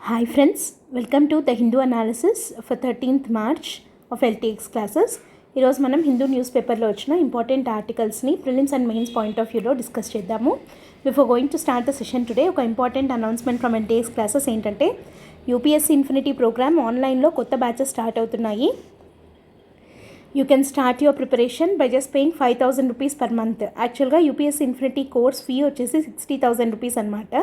Hi friends, welcome to the Hindu analysis for 13th March of LTX classes. ఈరోజు మనం Hindu news పేపర్లో వచ్చిన important ఆర్టికల్స్ని prelims and mains point of వ్యూలో discuss చేద్దాము. Before going to start the session today ఒక important announcement from LTX classes ఏంటంటే UPSC infinity programme ఆన్లైన్లో కొత్త బ్యాచెస్ స్టార్ట్ అవుతున్నాయి. You can start your preparation by just paying 5,000 rupees per month. యాక్చువల్గా UPSC infinity course fee వచ్చేసి 60,000 rupees అనమాట.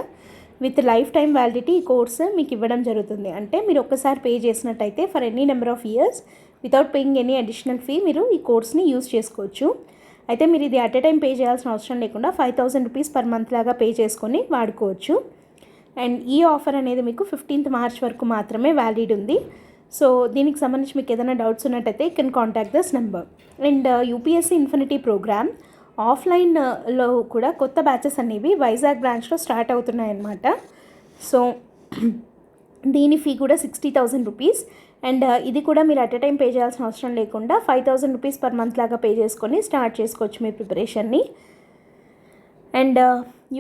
With life time validity ఈ course మీకు ఇవ్వడం జరుగుతుంది. అంటే మీరు ఒక్కసారి పే చేసినట్టయితే for any number of years without paying any additional fee మీరు ఈ కోర్స్ని యూజ్ చేసుకోవచ్చు. అయితే మీరు ఇది అట్ ఎ టైం పే చేయాల్సిన అవసరం లేకుండా 5,000 రూపీస్ పర్ మంత్ లాగా పే చేసుకొని వాడుకోవచ్చు. అండ్ ఈ ఆఫర్ అనేది మీకు 15th మార్చ్ వరకు మాత్రమే వ్యాలిడ్ ఉంది. సో దీనికి సంబంధించి మీకు ఏదైనా డౌట్స్ ఉన్నట్టయితే you can contact this number. And UPSC infinity program ఆఫ్లైన్లో కూడా కొత్త బ్యాచెస్ అనేవి వైజాగ్ బ్రాంచ్లో స్టార్ట్ అవుతున్నాయన్నమాట. సో దీని ఫీ కూడా 60,000 రూపీస్. అండ్ ఇది కూడా మీరు అట్ ఎ టైం పే చేయాల్సిన అవసరం లేకుండా 5,000 రూపీస్ పర్ మంత్ లాగా పే చేసుకొని స్టార్ట్ చేసుకోవచ్చు మీ ప్రిపరేషన్ని. And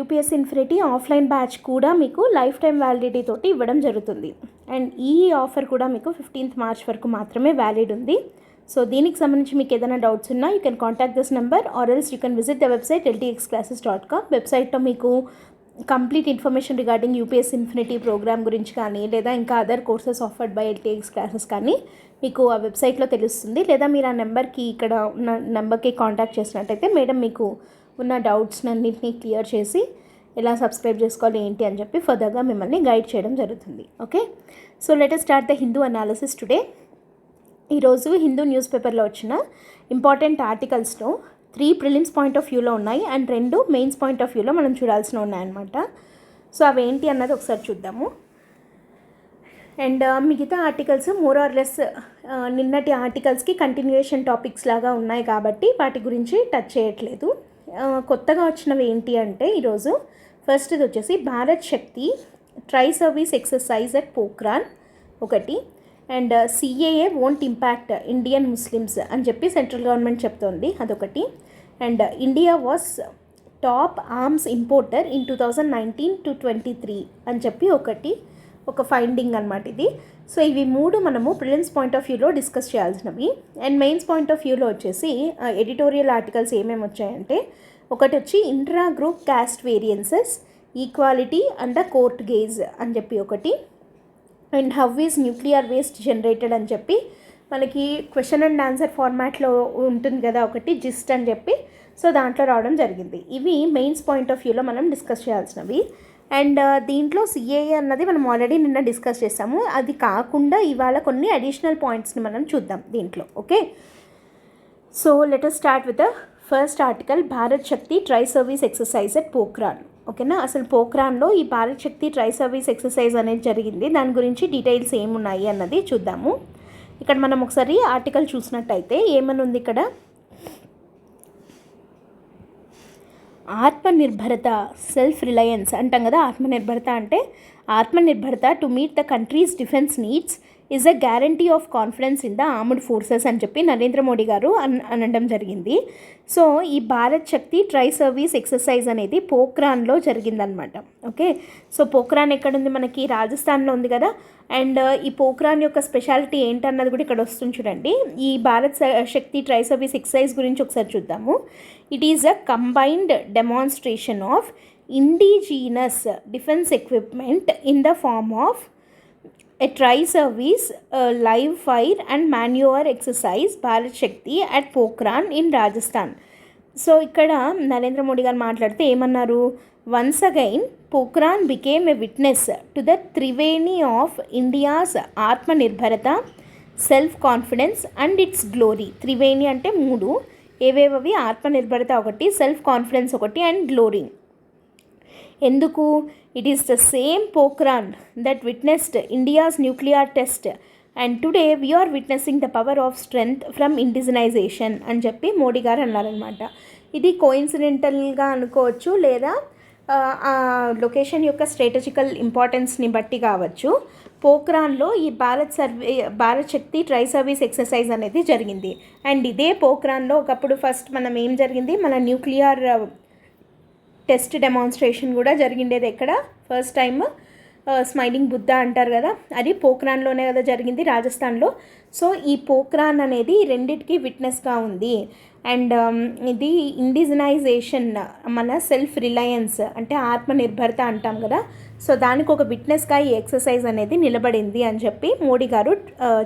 UPSC infinity offline batch కూడా మీకు లైఫ్ టైం వ్యాలిడిటీ తోటి ఇవ్వడం జరుగుతుంది. అండ్ ఈ ఆఫర్ కూడా మీకు 15th మార్చ్ వరకు మాత్రమే వ్యాలిడ్ ఉంది. సో దీనికి సంబంధించి మీకు ఏదైనా డౌట్స్ ఉన్నా you can contact this number or else you can visit the website LTXclasses.com. వెబ్సైట్లో మీకు complete information regarding UPSC infinity program గురించి కానీ లేదా ఇంకా other courses offered by LTX classes కానీ మీకు ఆ వెబ్సైట్లో తెలుస్తుంది. లేదా మీరు ఆ నెంబర్కి ఇక్కడ ఉన్న నెంబర్కి కాంటాక్ట్ చేసినట్టయితే మేడం మీకు ఉన్న డౌట్స్ అన్నింటినీ క్లియర్ చేసి ఎలా సబ్స్క్రైబ్ చేసుకోవాలి ఏంటి అని చెప్పి ఫర్దర్గా మిమ్మల్ని గైడ్ చేయడం జరుగుతుంది. Okay, so let us start the Hindu analysis today. ఈరోజు హిందూ న్యూస్ పేపర్లో వచ్చిన ఇంపార్టెంట్ ఆర్టికల్స్లో 3 ప్రిలిమ్స్ పాయింట్ ఆఫ్ వ్యూలో ఉన్నాయి అండ్ 2 మెయిన్స్ పాయింట్ ఆఫ్ వ్యూలో మనం చూడాల్సిన ఉన్నాయన్నమాట. సో అవి ఏంటి అన్నది ఒకసారి చూద్దాము. అండ్ మిగతా ఆర్టికల్స్ మోర్ ఆర్ లెస్ నిన్నటి ఆర్టికల్స్కి కంటిన్యూయేషన్ టాపిక్స్ లాగా ఉన్నాయి కాబట్టి వాటి గురించి టచ్ చేయట్లేదు. కొత్తగా వచ్చినవి ఏంటి అంటే ఈరోజు ఫస్ట్ ఇది వచ్చేసి Bharat Shakti tri service exercise at Pokhran ఒకటి. And CAA won't impact Indian Muslims అని చెప్పి సెంట్రల్ గవర్నమెంట్ చెప్తోంది, అదొకటి. And India was top arms importer in 2019-23 అని చెప్పి ఒక ఫైండింగ్ అనమాట ఇది. సో ఇవి 3 మనము ప్రిలిమ్స్ పాయింట్ ఆఫ్ వ్యూలో డిస్కస్ చేయాల్సినవి. అండ్ మెయిన్స్ పాయింట్ ఆఫ్ వ్యూలో వచ్చేసి ఎడిటోరియల్ ఆర్టికల్స్ ఏమేమి వచ్చాయంటే ఒకటి వచ్చి intra group caste variances equality and the court gauge అని చెప్పి ఒకటి. అండ్ how is nuclear waste generated అని చెప్పి మనకి క్వశ్చన్ అండ్ ఆన్సర్ ఫార్మాట్లో ఉంటుంది కదా ఒకటి జిస్ట్ అని చెప్పి, సో దాంట్లో రావడం జరిగింది. ఇవి మెయిన్స్ పాయింట్ ఆఫ్ వ్యూలో మనం డిస్కస్ చేయాల్సినవి. అండ్ దీంట్లో CAA అన్నది మనం ఆల్రెడీ నిన్న డిస్కస్ చేసాము. అది కాకుండా ఇవాళ కొన్ని అడిషనల్ పాయింట్స్ని మనం చూద్దాం దీంట్లో. Okay, so let us start with the first article Bharat Shakti tri service exercise at Pokhran. ఓకేనా, అసలు పోఖ్రాన్లో ఈ Bharat Shakti tri service exercise అనేది జరిగింది, దాని గురించి డీటెయిల్స్ ఏమున్నాయి అన్నది చూద్దాము. ఇక్కడ మనం ఒకసారి ఆర్టికల్ చూసినట్టయితే ఏమని ఉంది ఇక్కడ, ఆత్మనిర్భరత సెల్ఫ్ రిలయన్స్ అంటాం కదా. ఆత్మనిర్భరత అంటే Atmanirbharta to meet the country's defence needs is a guarantee of confidence in the armed forces అని చెప్పి నరేంద్ర మోడీ గారు అనడం జరిగింది. సో ఈ Bharat Shakti tri service exercise అనేది పోఖ్రాన్లో జరిగిందనమాట. ఓకే, సో పోఖ్రాన్ ఎక్కడుంది, మనకి రాజస్థాన్లో ఉంది కదా. అండ్ ఈ పోఖ్రాన్ యొక్క స్పెషాలిటీ ఏంటన్నది కూడా ఇక్కడ వస్తుంది చూడండి. ఈ Bharat Shakti tri service exercise గురించి ఒకసారి చూద్దాము. It is a combined demonstration of indigenous defence equipment in the form of a tri-service live fire and maneuver exercise Bharat Shakti at Pokhran in Rajasthan. So ఇక్కడ నరేంద్ర మోడీ గారు మాట్లాడితే ఏమన్నారు, once again Pokhran became a witness to the Triveni of India's Atmanirbharta self confidence and its glory. Triveni అంటే 3, ఏవేవి ఆత్మనిర్భరత ఒకటి, self confidence ఒకటి and glory. ఎందుకు, it is the same Pokhran that witnessed India's nuclear test and today we are witnessing the power of strength from indigenisation అని చెప్పి మోడీ గారు అన్నారనమాట. ఇది కోయిన్సిడెంటల్గా అనుకోవచ్చు లేదా ఆ లొకేషన్ యొక్క స్ట్రాటజికల్ ఇంపార్టెన్స్ని బట్టి కావచ్చు. పోఖ్రాన్లో ఈ Bharat Shakti tri service exercise అనేది జరిగింది. అండ్ ఇదే పోఖ్రాన్లో ఒకప్పుడు ఫస్ట్ మనం ఏం జరిగింది, మన న్యూక్లియర్ టెస్ట్ డెమాన్స్ట్రేషన్ కూడా జరిగిండేది ఎక్కడ ఫస్ట్ టైం స్మైలింగ్ బుద్ధ అంటారు కదా, అది పోఖ్రాన్లోనే కదా జరిగింది, రాజస్థాన్లో. సో ఈ పోఖ్రాన్ అనేది రెండిటికి విట్నెస్గా ఉంది. అండ్ ఇది ఇండిజినైజేషన్, మన సెల్ఫ్ రిలయన్స్ అంటే ఆత్మనిర్భరత అంటాం కదా, సో దానికి ఒక విట్నెస్గా ఈ ఎక్సర్సైజ్ అనేది నిలబడింది అని చెప్పి మోడీ గారు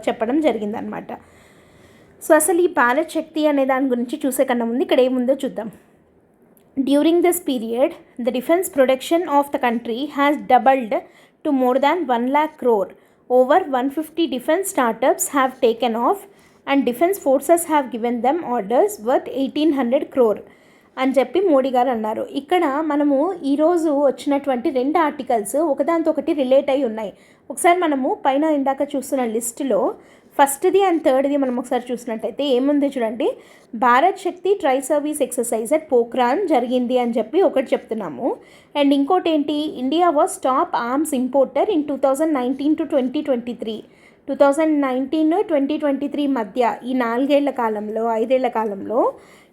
చెప్పడం జరిగిందనమాట. సో అసలు ఈ భారత్ శక్తి అనే దాని గురించి చూసే కన్నా ముందు ఇక్కడ ఏముందో చూద్దాం. During this period the defence production of the country has doubled to more than 1 lakh crore. Over 150 defense startups have taken off and defense forces have given them orders worth 1800 crore అని చెప్పి మోడీ గారు అన్నారు. ఇక్కడ మనము ఈరోజు వచ్చినటువంటి 2 articles ఒకదాంతో ఒకటి relate అయి ఉన్నాయి. ఒకసారి మనము పైన ఇందాక చూస్తున్న లిస్టులో ఫస్ట్ది అండ్ థర్డ్ది మనం ఒకసారి చూసినట్టయితే ఏముంది చూడండి, Bharat Shakti tri service exercise at Pokhran జరిగింది అని చెప్పి ఒకటి చెప్తున్నాము. అండ్ ఇంకోటి ఏంటి, India was top arms importer in 2019 to 2023. 2019-2023 మధ్య ఈ 5 కాలంలో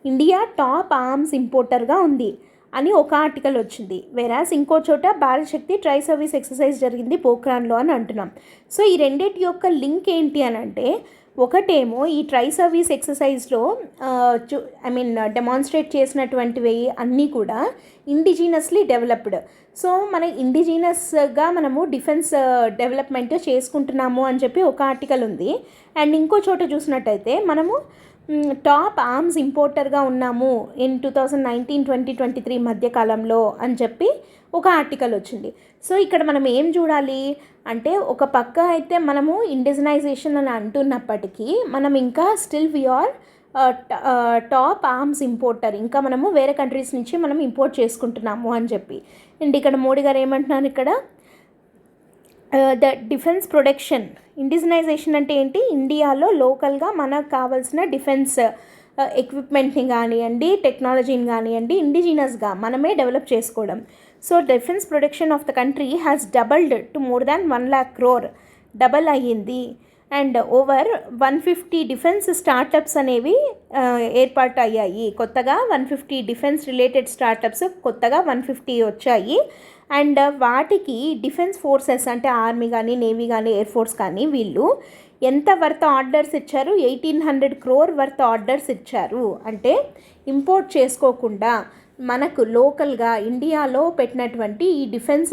ఇండియా టాప్ ఆర్మ్స్ ఇంపోర్టర్గా ఉంది అని ఒక ఆర్టికల్ వచ్చింది. వేరాస్ ఇంకో చోట Bharat Shakti tri service exercise జరిగింది పోఖ్రాన్లో అని అంటున్నాం. సో ఈ రెండింటి యొక్క లింక్ ఏంటి అని అంటే, ఒకటేమో ఈ ట్రై సర్వీస్ ఎక్సర్సైజ్లో డెమాన్స్ట్రేట్ చేసినటువంటివి అన్నీ కూడా ఇండిజినస్లీ డెవలప్డ్. సో మన ఇండిజినస్గా మనము డిఫెన్స్ డెవలప్మెంట్ చేసుకుంటున్నాము అని చెప్పి ఒక ఆర్టికల్ ఉంది. అండ్ ఇంకో చోట చూసినట్టయితే మనము టాప్ ఆర్మ్స్ ఇంపోర్టర్గా ఉన్నాము ఇన్ 2019-2023 మధ్యకాలంలో అని చెప్పి ఒక ఆర్టికల్ వచ్చింది. సో ఇక్కడ మనం ఏం చూడాలి అంటే, ఒక పక్క అయితే మనము ఇండిజినైజేషన్ అని అంటున్నప్పటికీ మనం ఇంకా still we are top arms importer, ఇంకా మనము వేరే కంట్రీస్ నుంచి మనం ఇంపోర్ట్ చేసుకుంటున్నాము అని చెప్పి. అండ్ ఇక్కడ మోడీ గారు ఏమంటున్నారు, ఇక్కడ ద డిఫెన్స్ ప్రొడక్షన్ ఇండిజినైజేషన్ అంటే ఏంటి, ఇండియాలో లోకల్గా మనకు కావాల్సిన డిఫెన్స్ ఎక్విప్మెంట్ని కానివ్వండి, టెక్నాలజీని కానివ్వండి, ఇండిజినస్గా మనమే డెవలప్ చేసుకోవడం. So defence production of the country has doubled to more than 1 lakh crore, double అయ్యింది. అండ్ ఓవర్ 150 డిఫెన్స్ స్టార్టప్స్ అనేవి ఏర్పాటు అయ్యాయి కొత్తగా. 150 డిఫెన్స్ రిలేటెడ్ స్టార్టప్స్ కొత్తగా 150 వచ్చాయి. అండ్ వాటికి డిఫెన్స్ ఫోర్సెస్ అంటే ఆర్మీ కానీ, నేవీ కానీ, ఎయిర్ ఫోర్స్ కానీ వీళ్ళు ఎంత వర్త్ ఆర్డర్స్ ఇచ్చారు, 1800 crore వర్త్ ఆర్డర్స్ ఇచ్చారు. అంటే ఇంపోర్ట్ చేసుకోకుండా మనకు లోకల్గా ఇండియాలో పెట్టినటువంటి ఈ డిఫెన్స్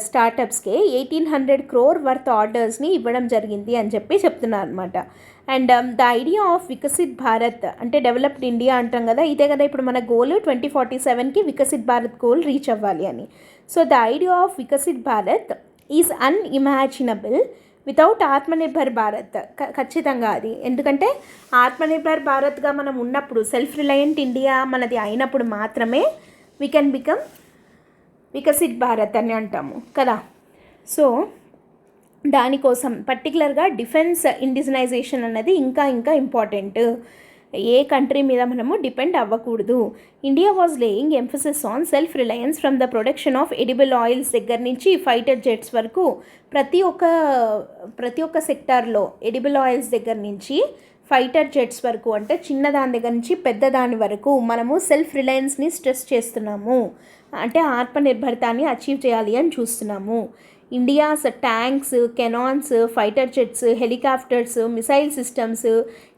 స్టార్టప్స్కి 1800 crore వర్త్ ఆర్డర్స్ని ఇవ్వడం జరిగింది అని చెప్పి చెప్తున్నారు అనమాట. And the idea of Viksit Bharat అంటే డెవలప్డ్ ఇండియా అంటాం కదా, ఇదే కదా ఇప్పుడు మన గోల్ 2047కి వికసిత్ భారత్ గోల్ రీచ్ అవ్వాలి అని. So the idea of Viksit Bharat is unimaginable without Atmanirbhar Bharat. ఖచ్చితంగా అది, ఎందుకంటే ఆత్మనిర్భర్ భారత్గా మనం ఉన్నప్పుడు, సెల్ఫ్ రిలయంట్ ఇండియా మనది అయినప్పుడు మాత్రమే we can become Viksit Bharat అని అంటాము కదా. సో దానికోసం పర్టికులర్గా డిఫెన్స్ ఇండిజినైజేషన్ అన్నది ఇంకా ఇంపార్టెంట్. ఏ కంట్రీ మీద మనము డిపెండ్ అవ్వకూడదు. India was laying emphasis on self Reliance from the production of edible oils దగ్గర నుంచి ఫైటర్ జెట్స్ వరకు ప్రతి ఒక్క సెక్టార్లో ఎడిబుల్ ఆయిల్స్ దగ్గర నుంచి ఫైటర్ జెట్స్ వరకు, అంటే చిన్నదాని దగ్గర నుంచి పెద్దదాని వరకు మనము సెల్ఫ్ రిలయన్స్ని స్ట్రెస్ చేస్తున్నాము. అంటే ఆత్మనిర్భరతాన్ని అచీవ్ చేయాలి అని చూస్తున్నాము. India's tanks, cannons, fighter jets, helicopters, missile systems,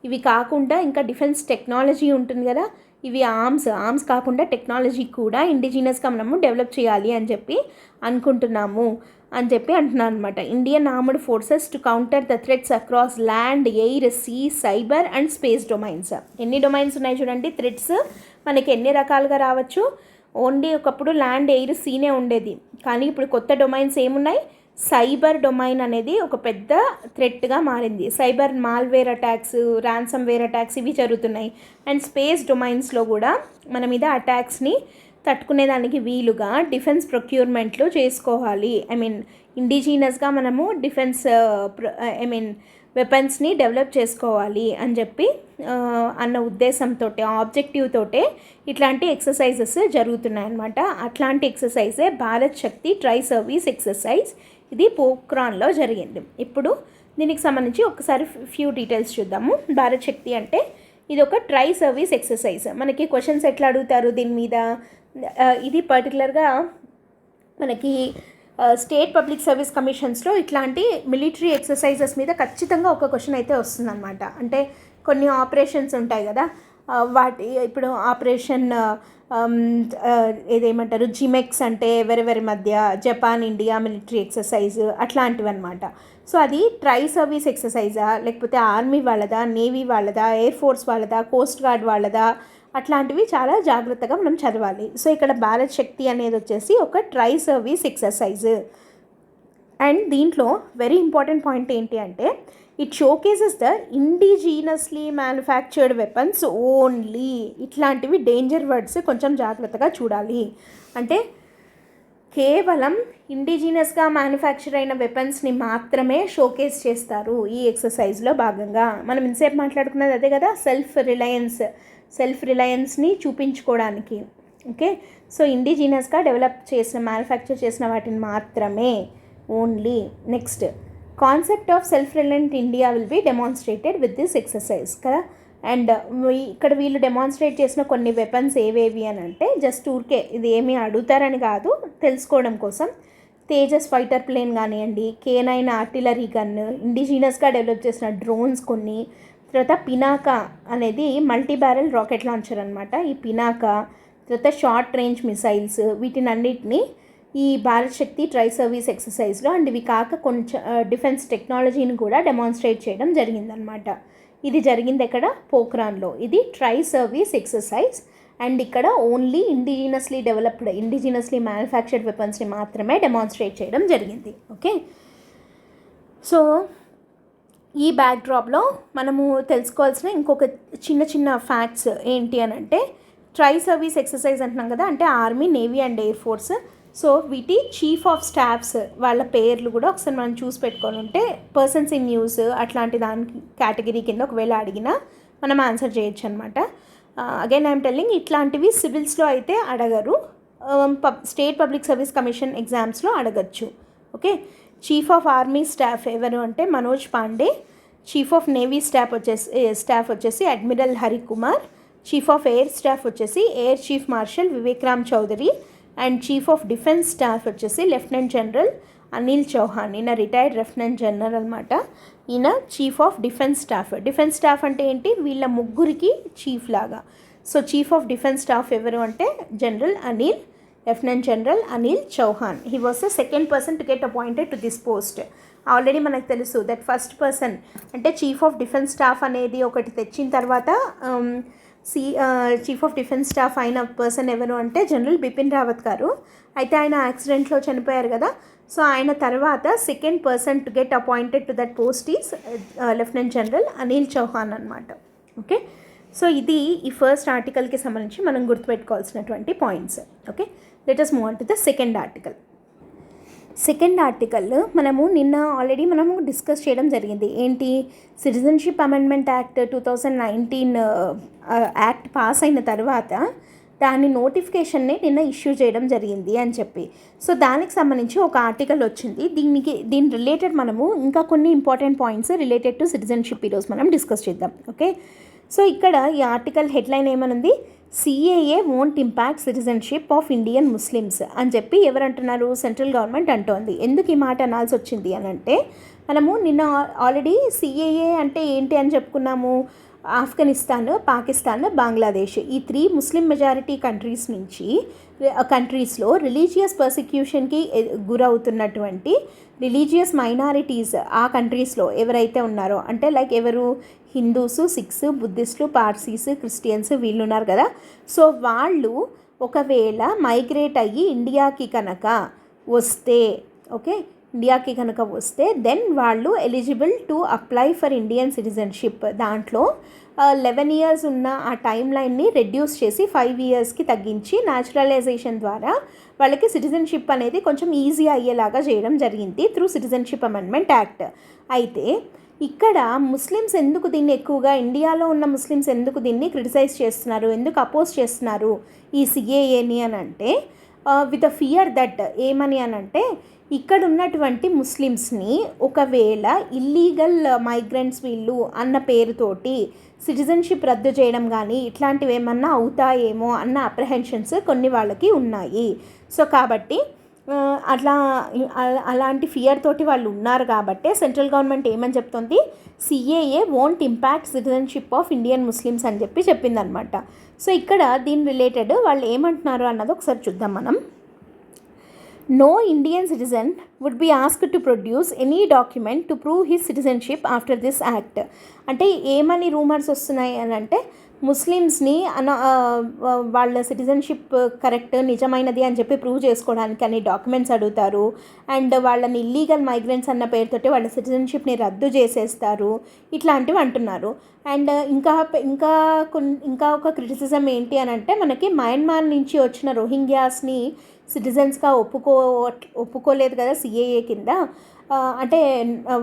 ఇవి కాకుండా ఇంకా డిఫెన్స్ టెక్నాలజీ ఉంటుంది కదా, ఇవి ఆర్మ్స్ కాకుండా టెక్నాలజీ కూడా ఇండిజినస్గా మనము డెవలప్ చేయాలి అని చెప్పి అనుకుంటున్నాము అని చెప్పి అంటున్నాను అనమాట. Indian armed forces to counter the threats across land, air, sea, cyber and space domains. ఎన్ని డొమైన్స్ ఉన్నాయి చూడండి, థ్రెట్స్ మనకి ఎన్ని రకాలుగా రావచ్చు. ఓన్లీ ఒకప్పుడు ల్యాండ్, ఎయిర్, సీనే ఉండేది, కానీ ఇప్పుడు కొత్త డొమైన్స్ ఏమున్నాయి, సైబర్ డొమైన్ అనేది ఒక పెద్ద థ్రెట్గా మారింది. Cyber malware attacks, ransomware attacks ఇవి జరుగుతున్నాయి. అండ్ స్పేస్ డొమైన్స్లో కూడా మన మీద అటాక్స్ని తట్టుకునేదానికి వీలుగా డిఫెన్స్ ప్రొక్యూర్మెంట్లు చేసుకోవాలి. ఇండిజినస్గా మనము డిఫెన్స్ వెపన్స్ని డెవలప్ చేసుకోవాలి అని చెప్పి అన్న ఉద్దేశంతో, ఆబ్జెక్టివ్ తోటే ఇట్లాంటి ఎక్సర్సైజెస్ జరుగుతున్నాయి అన్నమాట. అట్లాంటి ఎక్సర్సైజే Bharat Shakti tri service exercise. ఇది పోఖ్రాన్లో జరిగింది. ఇప్పుడు దీనికి సంబంధించి ఒకసారి ఫ్యూ డీటెయిల్స్ చూద్దాము. భారత్ శక్తి అంటే ఇది ఒక ట్రై సర్వీస్ ఎక్సర్సైజ్. మనకి క్వశ్చన్స్ ఎట్లా అడుగుతారు దీని మీద, ఇది పర్టికులర్గా మనకి స్టేట్ పబ్లిక్ సర్వీస్ కమిషన్స్లో ఇట్లాంటి మిలిటరీ ఎక్సర్సైజెస్ మీద ఖచ్చితంగా ఒక క్వశ్చన్ అయితే వస్తుందన్నమాట. అంటే కొన్ని ఆపరేషన్స్ ఉంటాయి కదా, వాటి ఇప్పుడు ఆపరేషన్ ఏదేమంటారు జిమెక్స్ అంటే ఎవరెవరి మధ్య జపాన్ ఇండియా మిలిటరీ ఎక్సర్సైజ్ అట్లాంటివి అనమాట. సో అది ట్రై సర్వీస్ ఎక్సర్సైజా, లేకపోతే ఆర్మీ వాళ్ళదా, నేవీ వాళ్ళదా, ఎయిర్ ఫోర్స్ వాళ్ళదా, కోస్ట్ గార్డ్ వాళ్ళదా, అట్లాంటివి చాలా జాగ్రత్తగా మనం చదవాలి. సో ఇక్కడ భారత్ శక్తి అనేది వచ్చేసి ఒక ట్రై సర్వీస్ ఎక్సర్సైజ్. అండ్ దీంట్లో వెరీ ఇంపార్టెంట్ పాయింట్ ఏంటి అంటే it showcases the indigenously manufactured weapons only. ఇట్లాంటివి డేంజర్ వర్డ్స్, కొంచెం జాగ్రత్తగా చూడాలి. అంటే కేవలం ఇండిజీనస్గా మ్యానుఫ్యాక్చర్ అయిన వెపన్స్ని మాత్రమే షోకేస్ చేస్తారు ఈ ఎక్సర్సైజ్లో భాగంగా. మనం ఇంతసేపు మాట్లాడుకున్నది అదే కదా, సెల్ఫ్ రిలయన్స్ని చూపించుకోవడానికి. ఓకే, సో ఇండిజీనస్గా డెవలప్ చేసిన మ్యానుఫ్యాక్చర్ చేసిన వాటిని మాత్రమే only. Next, concept of self reliant India will be demonstrated with this exercise కదా. అండ్ ఇక్కడ వీళ్ళు డెమాన్స్ట్రేట్ చేసిన కొన్ని వెపన్స్ ఏవేవి అని అంటే జస్ట్ ఊరికే ఇది ఏమీ అడుగుతారని కాదు, తెలుసుకోవడం కోసం. తేజస్ ఫైటర్ ప్లేన్ కానివ్వండి, K9 ఆర్టిలరీ గన్, ఇండిజీనస్గా డెవలప్ చేసిన డ్రోన్స్ కొన్ని, తర్వాత పినాకా అనేది మల్టీ బ్యారెల్ రాకెట్ లాంచర్ అనమాట. ఈ పినాకా, తర్వాత షార్ట్ రేంజ్ మిసైల్స్, వీటినన్నిటిని ఈ Bharat Shakti tri service ఎక్సర్సైజ్లో and ఇవి కాక కొంచెం డిఫెన్స్ టెక్నాలజీని కూడా డెమాన్స్ట్రేట్ చేయడం జరిగిందనమాట. ఇది జరిగింది ఎక్కడ, పోఖ్రాన్లో. ఇది ట్రై సర్వీస్ ఎక్సర్సైజ్ అండ్ ఇక్కడ ఓన్లీ ఇండిజినస్లీ మ్యానుఫ్యాక్చర్డ్ వెపన్స్ని మాత్రమే డెమాన్స్ట్రేట్ చేయడం జరిగింది. ఓకే, సో ఈ బ్యాక్డ్రాప్లో మనము తెలుసుకోవాల్సిన ఇంకొక చిన్న ఫ్యాక్ట్స్ ఏంటి అని అంటే, ట్రై సర్వీస్ ఎక్సర్సైజ్ అంటున్నాం కదా, అంటే army, navy and air force. So వీటి చీఫ్ ఆఫ్ స్టాఫ్స్ వాళ్ళ పేర్లు కూడా ఒకసారి మనం చూసి పెట్టుకొని ఉంటే పర్సన్స్ ఇన్ న్యూస్ అట్లాంటి దానికి కేటగిరీ కింద ఒకవేళ అడిగినా మనం ఆన్సర్ చేయొచ్చు అనమాట. అగైన్ ఐఎమ్ టెల్లింగ్, ఇట్లాంటివి సివిల్స్లో అయితే అడగరు, స్టేట్ పబ్లిక్ సర్వీస్ కమిషన్ ఎగ్జామ్స్లో అడగచ్చు. Okay, chief of army staff ఎవరు అంటే Manoj Pandey, chief of navy staff వచ్చేసి admiral Harikumar, chief of air staff వచ్చేసి air chief marshal వివేక్రామ్ Chowdary, and chief of defence staff వచ్చేసి లెఫ్టినెంట్ జనరల్ అనిల్ చౌహాన్. ఈయన రిటైర్డ్ లెఫ్టినెంట్ జనరల్ అనమాట. ఈయన చీఫ్ ఆఫ్ డిఫెన్స్ స్టాఫ్ అంటే ఏంటి, వీళ్ళ ముగ్గురికి చీఫ్ లాగా. So chief of defence staff ఎవరు అంటే lieutenant general Anil Chauhan. He was the second person to get appointed to this post. Already మనకు తెలుసు దట్ ఫస్ట్ పర్సన్ అంటే చీఫ్ ఆఫ్ డిఫెన్స్ స్టాఫ్ అనేది ఒకటి తెచ్చిన తర్వాత చీఫ్ ఆఫ్ డిఫెన్స్ స్టాఫ్ అయిన పర్సన్ ఎవరు అంటే జనరల్ బిపిన్ రావత్ గారు. అయితే ఆయన యాక్సిడెంట్లో చనిపోయారు కదా, సో ఆయన తర్వాత second person to get appointed to that post is lieutenant general Anil Chauhan అనమాట. ఓకే, సో ఇది ఈ ఫస్ట్ ఆర్టికల్కి సంబంధించి మనం గుర్తుపెట్టుకోవాల్సినటువంటి points. Okay, let us move on to the second article. మనము నిన్న ఆల్రెడీ డిస్కస్ చేయడం జరిగింది. ఏంటి, citizenship amendment act 2019 act pass అయిన తర్వాత దాని నోటిఫికేషన్ని నిన్న ఇష్యూ చేయడం జరిగింది అని చెప్పి. సో దానికి సంబంధించి ఒక ఆర్టికల్ వచ్చింది. దీని రిలేటెడ్ మనము ఇంకా కొన్ని important points related to citizenship ఈరోజు మనం డిస్కస్ చేద్దాం. ఓకే, సో ఇక్కడ ఈ ఆర్టికల్ హెడ్లైన్ ఏమనుంది, CAA won't impact citizenship of Indian Muslims అని చెప్పి ఎవరంటున్నారు, సెంట్రల్ గవర్నమెంట్ అంటోంది. ఎందుకు ఈ మాట అనాల్సి వచ్చింది అని అంటే, మనము నిన్న ఆల్రెడీ CAA అంటే ఏంటి అని చెప్పుకున్నాము. ఆఫ్ఘనిస్తాన్, పాకిస్తాన్, బంగ్లాదేశ్ ఈ 3 ముస్లిం మెజారిటీ కంట్రీస్లో రిలీజియస్ పర్సిక్యూషన్కి గురవుతున్నటువంటి రిలీజియస్ మైనారిటీస్ ఆ కంట్రీస్లో ఎవరైతే ఉన్నారో, అంటే లైక్ ఎవరు, హిందూస్, సిఖ్స్, బుద్ధిస్టులు, పార్సీస్, క్రిస్టియన్స్ వీళ్ళు ఉన్నారు కదా. సో వాళ్ళు ఒకవేళ మైగ్రేట్ అయ్యి ఇండియాకి కనుక వస్తే దెన్ వాళ్ళు eligible to apply for Indian citizenship. దాంట్లో 11 years ఉన్న ఆ టైం లైన్ని రెడ్యూస్ చేసి 5 yearsకి తగ్గించి న్యాచురలైజేషన్ ద్వారా వాళ్ళకి సిటిజన్షిప్ అనేది కొంచెం ఈజీ అయ్యేలాగా చేయడం జరిగింది త్రూ సిటిజన్షిప్ అమెండ్మెంట్ యాక్ట్. అయితే ఇక్కడ ముస్లిమ్స్ ఎందుకు దీన్ని ఎక్కువగా, ఇండియాలో ఉన్న ముస్లిమ్స్ ఎందుకు దీన్ని క్రిటిసైజ్ చేస్తున్నారు, ఎందుకు అపోజ్ చేస్తున్నారు ఈ CAAని అని అంటే, విత్ అ ఫియర్ దట్ ఏమని అని అంటే, ఇక్కడ ఉన్నటువంటి ముస్లిమ్స్ని ఒకవేళ ఇల్లీగల్ మైగ్రెంట్స్ వీళ్ళు అన్న పేరుతోటి సిటిజన్షిప్ రద్దు చేయడం కానీ ఇట్లాంటివి ఏమన్నా అవుతాయేమో అన్న అప్రహెన్షన్స్ కొన్ని వాళ్ళకి ఉన్నాయి. సో కాబట్టి అట్లా అలాంటి ఫియర్ తోటి వాళ్ళు ఉన్నారు కాబట్టి సెంట్రల్ గవర్నమెంట్ ఏమని చెప్తుంది, CAA won't impact citizenship of Indian Muslims అని చెప్పిందనమాట. సో ఇక్కడ దీని రిలేటెడ్ వాళ్ళు ఏమంటున్నారు అన్నది ఒకసారి చూద్దాం మనం. No Indian citizen would be asked to produce any document to prove his citizenship after this act. అంటే ఏమని రూమర్స్ వస్తున్నాయి అని అంటే ముస్లిమ్స్ని వాళ్ళ సిటిజన్షిప్ కరెక్ట్ నిజమైనది అని చెప్పి ప్రూవ్ చేసుకోవడానికి అని డాక్యుమెంట్స్ అడుగుతారు. అండ్ వాళ్ళని ఇల్లీగల్ మైగ్రెంట్స్ అన్న పేరుతోటి వాళ్ళ సిటిజన్షిప్ని రద్దు చేసేస్తారు, ఇట్లాంటివి అంటున్నారు. అండ్ ఇంకా ఒక క్రిటిసిజం ఏంటి అని అంటే మనకి మయన్మార్ నుంచి వచ్చిన రోహింగ్యాస్ని సిటిజన్స్గా ఒప్పుకోలేదు కదా సిఏఏ కింద. అంటే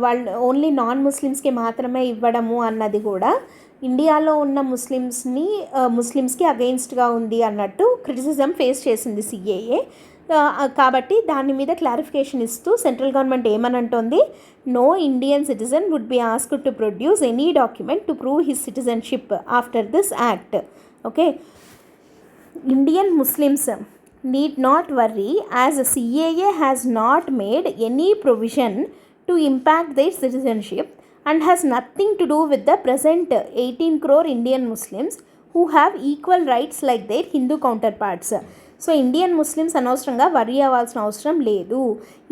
వాళ్ళు ఓన్లీ నాన్ ముస్లిమ్స్కి మాత్రమే ఇవ్వడము అన్నది కూడా ఇండియాలో ఉన్న ముస్లిమ్స్కి అగెయిన్స్ట్గా ఉంది అన్నట్టు క్రిటిసిజం ఫేస్ చేసింది సిఏఏ. కాబట్టి దాని మీద క్లారిఫికేషన్ ఇస్తూ సెంట్రల్ గవర్నమెంట్ ఏమనంటోంది, no Indian citizen would be asked to produce any document to prove his citizenship after this act. Okay, Indian Muslims need not worry as CAA has not made any provision to impact their citizenship and has nothing to do with the present 18 crore Indian Muslims who have equal rights like their Hindu counterparts. So Indian Muslims అనవసరంగా worry అవ్వాల్సిన అవసరం లేదు.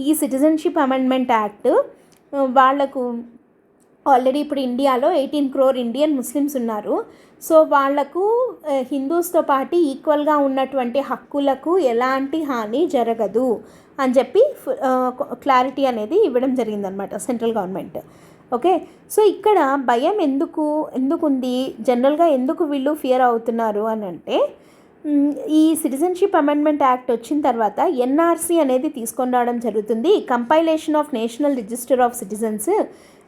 ఈ citizenship amendment act వాళ్లకు already ఇప్పుడు ఇండియాలో 18 crore Indian Muslims ఉన్నారు. So వాళ్లకు హిందూస్తో పాటు ఈక్వల్గా ఉన్నటువంటి హక్కులకు ఎలాంటి హాని జరగదు అని చెప్పి క్లారిటీ అనేది ఇవ్వడం జరిగిందనమాట సెంట్రల్ గవర్నమెంట్. ఓకే, సో ఇక్కడ భయం ఎందుకుంది, జనరల్గా ఎందుకు వీళ్ళు ఫియర్ అవుతున్నారు అని అంటే, ఈ సిటిజన్షిప్ అమెండ్మెంట్ యాక్ట్ వచ్చిన తర్వాత ఎన్ఆర్సీ అనేది తీసుకొని రావడం జరుగుతుంది, compilation of national register of citizens.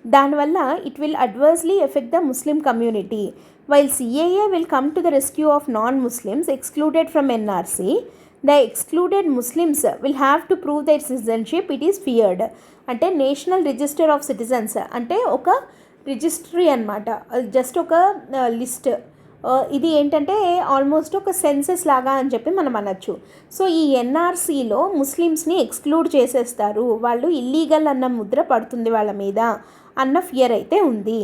దానివల్ల it will adversely effect the Muslim community. While CAA will come to the rescue of non-Muslims excluded from NRC, the excluded Muslims will have to prove their citizenship, it is feared. అంటే national register of citizens అంటే ఒక registry అనమాట, just ఒక list. ఇది ఏంటంటే almost ఒక senses లాగా అని చెప్పి మనం అనొచ్చు. సో ఈ ఎన్ఆర్సీలో ముస్లిమ్స్ని ఎక్స్క్లూడ్ చేసేస్తారు, వాళ్ళు ఇల్లీగల్ అన్న ముద్ర పడుతుంది వాళ్ళ మీద అన్న ఫియర్ అయితే ఉంది.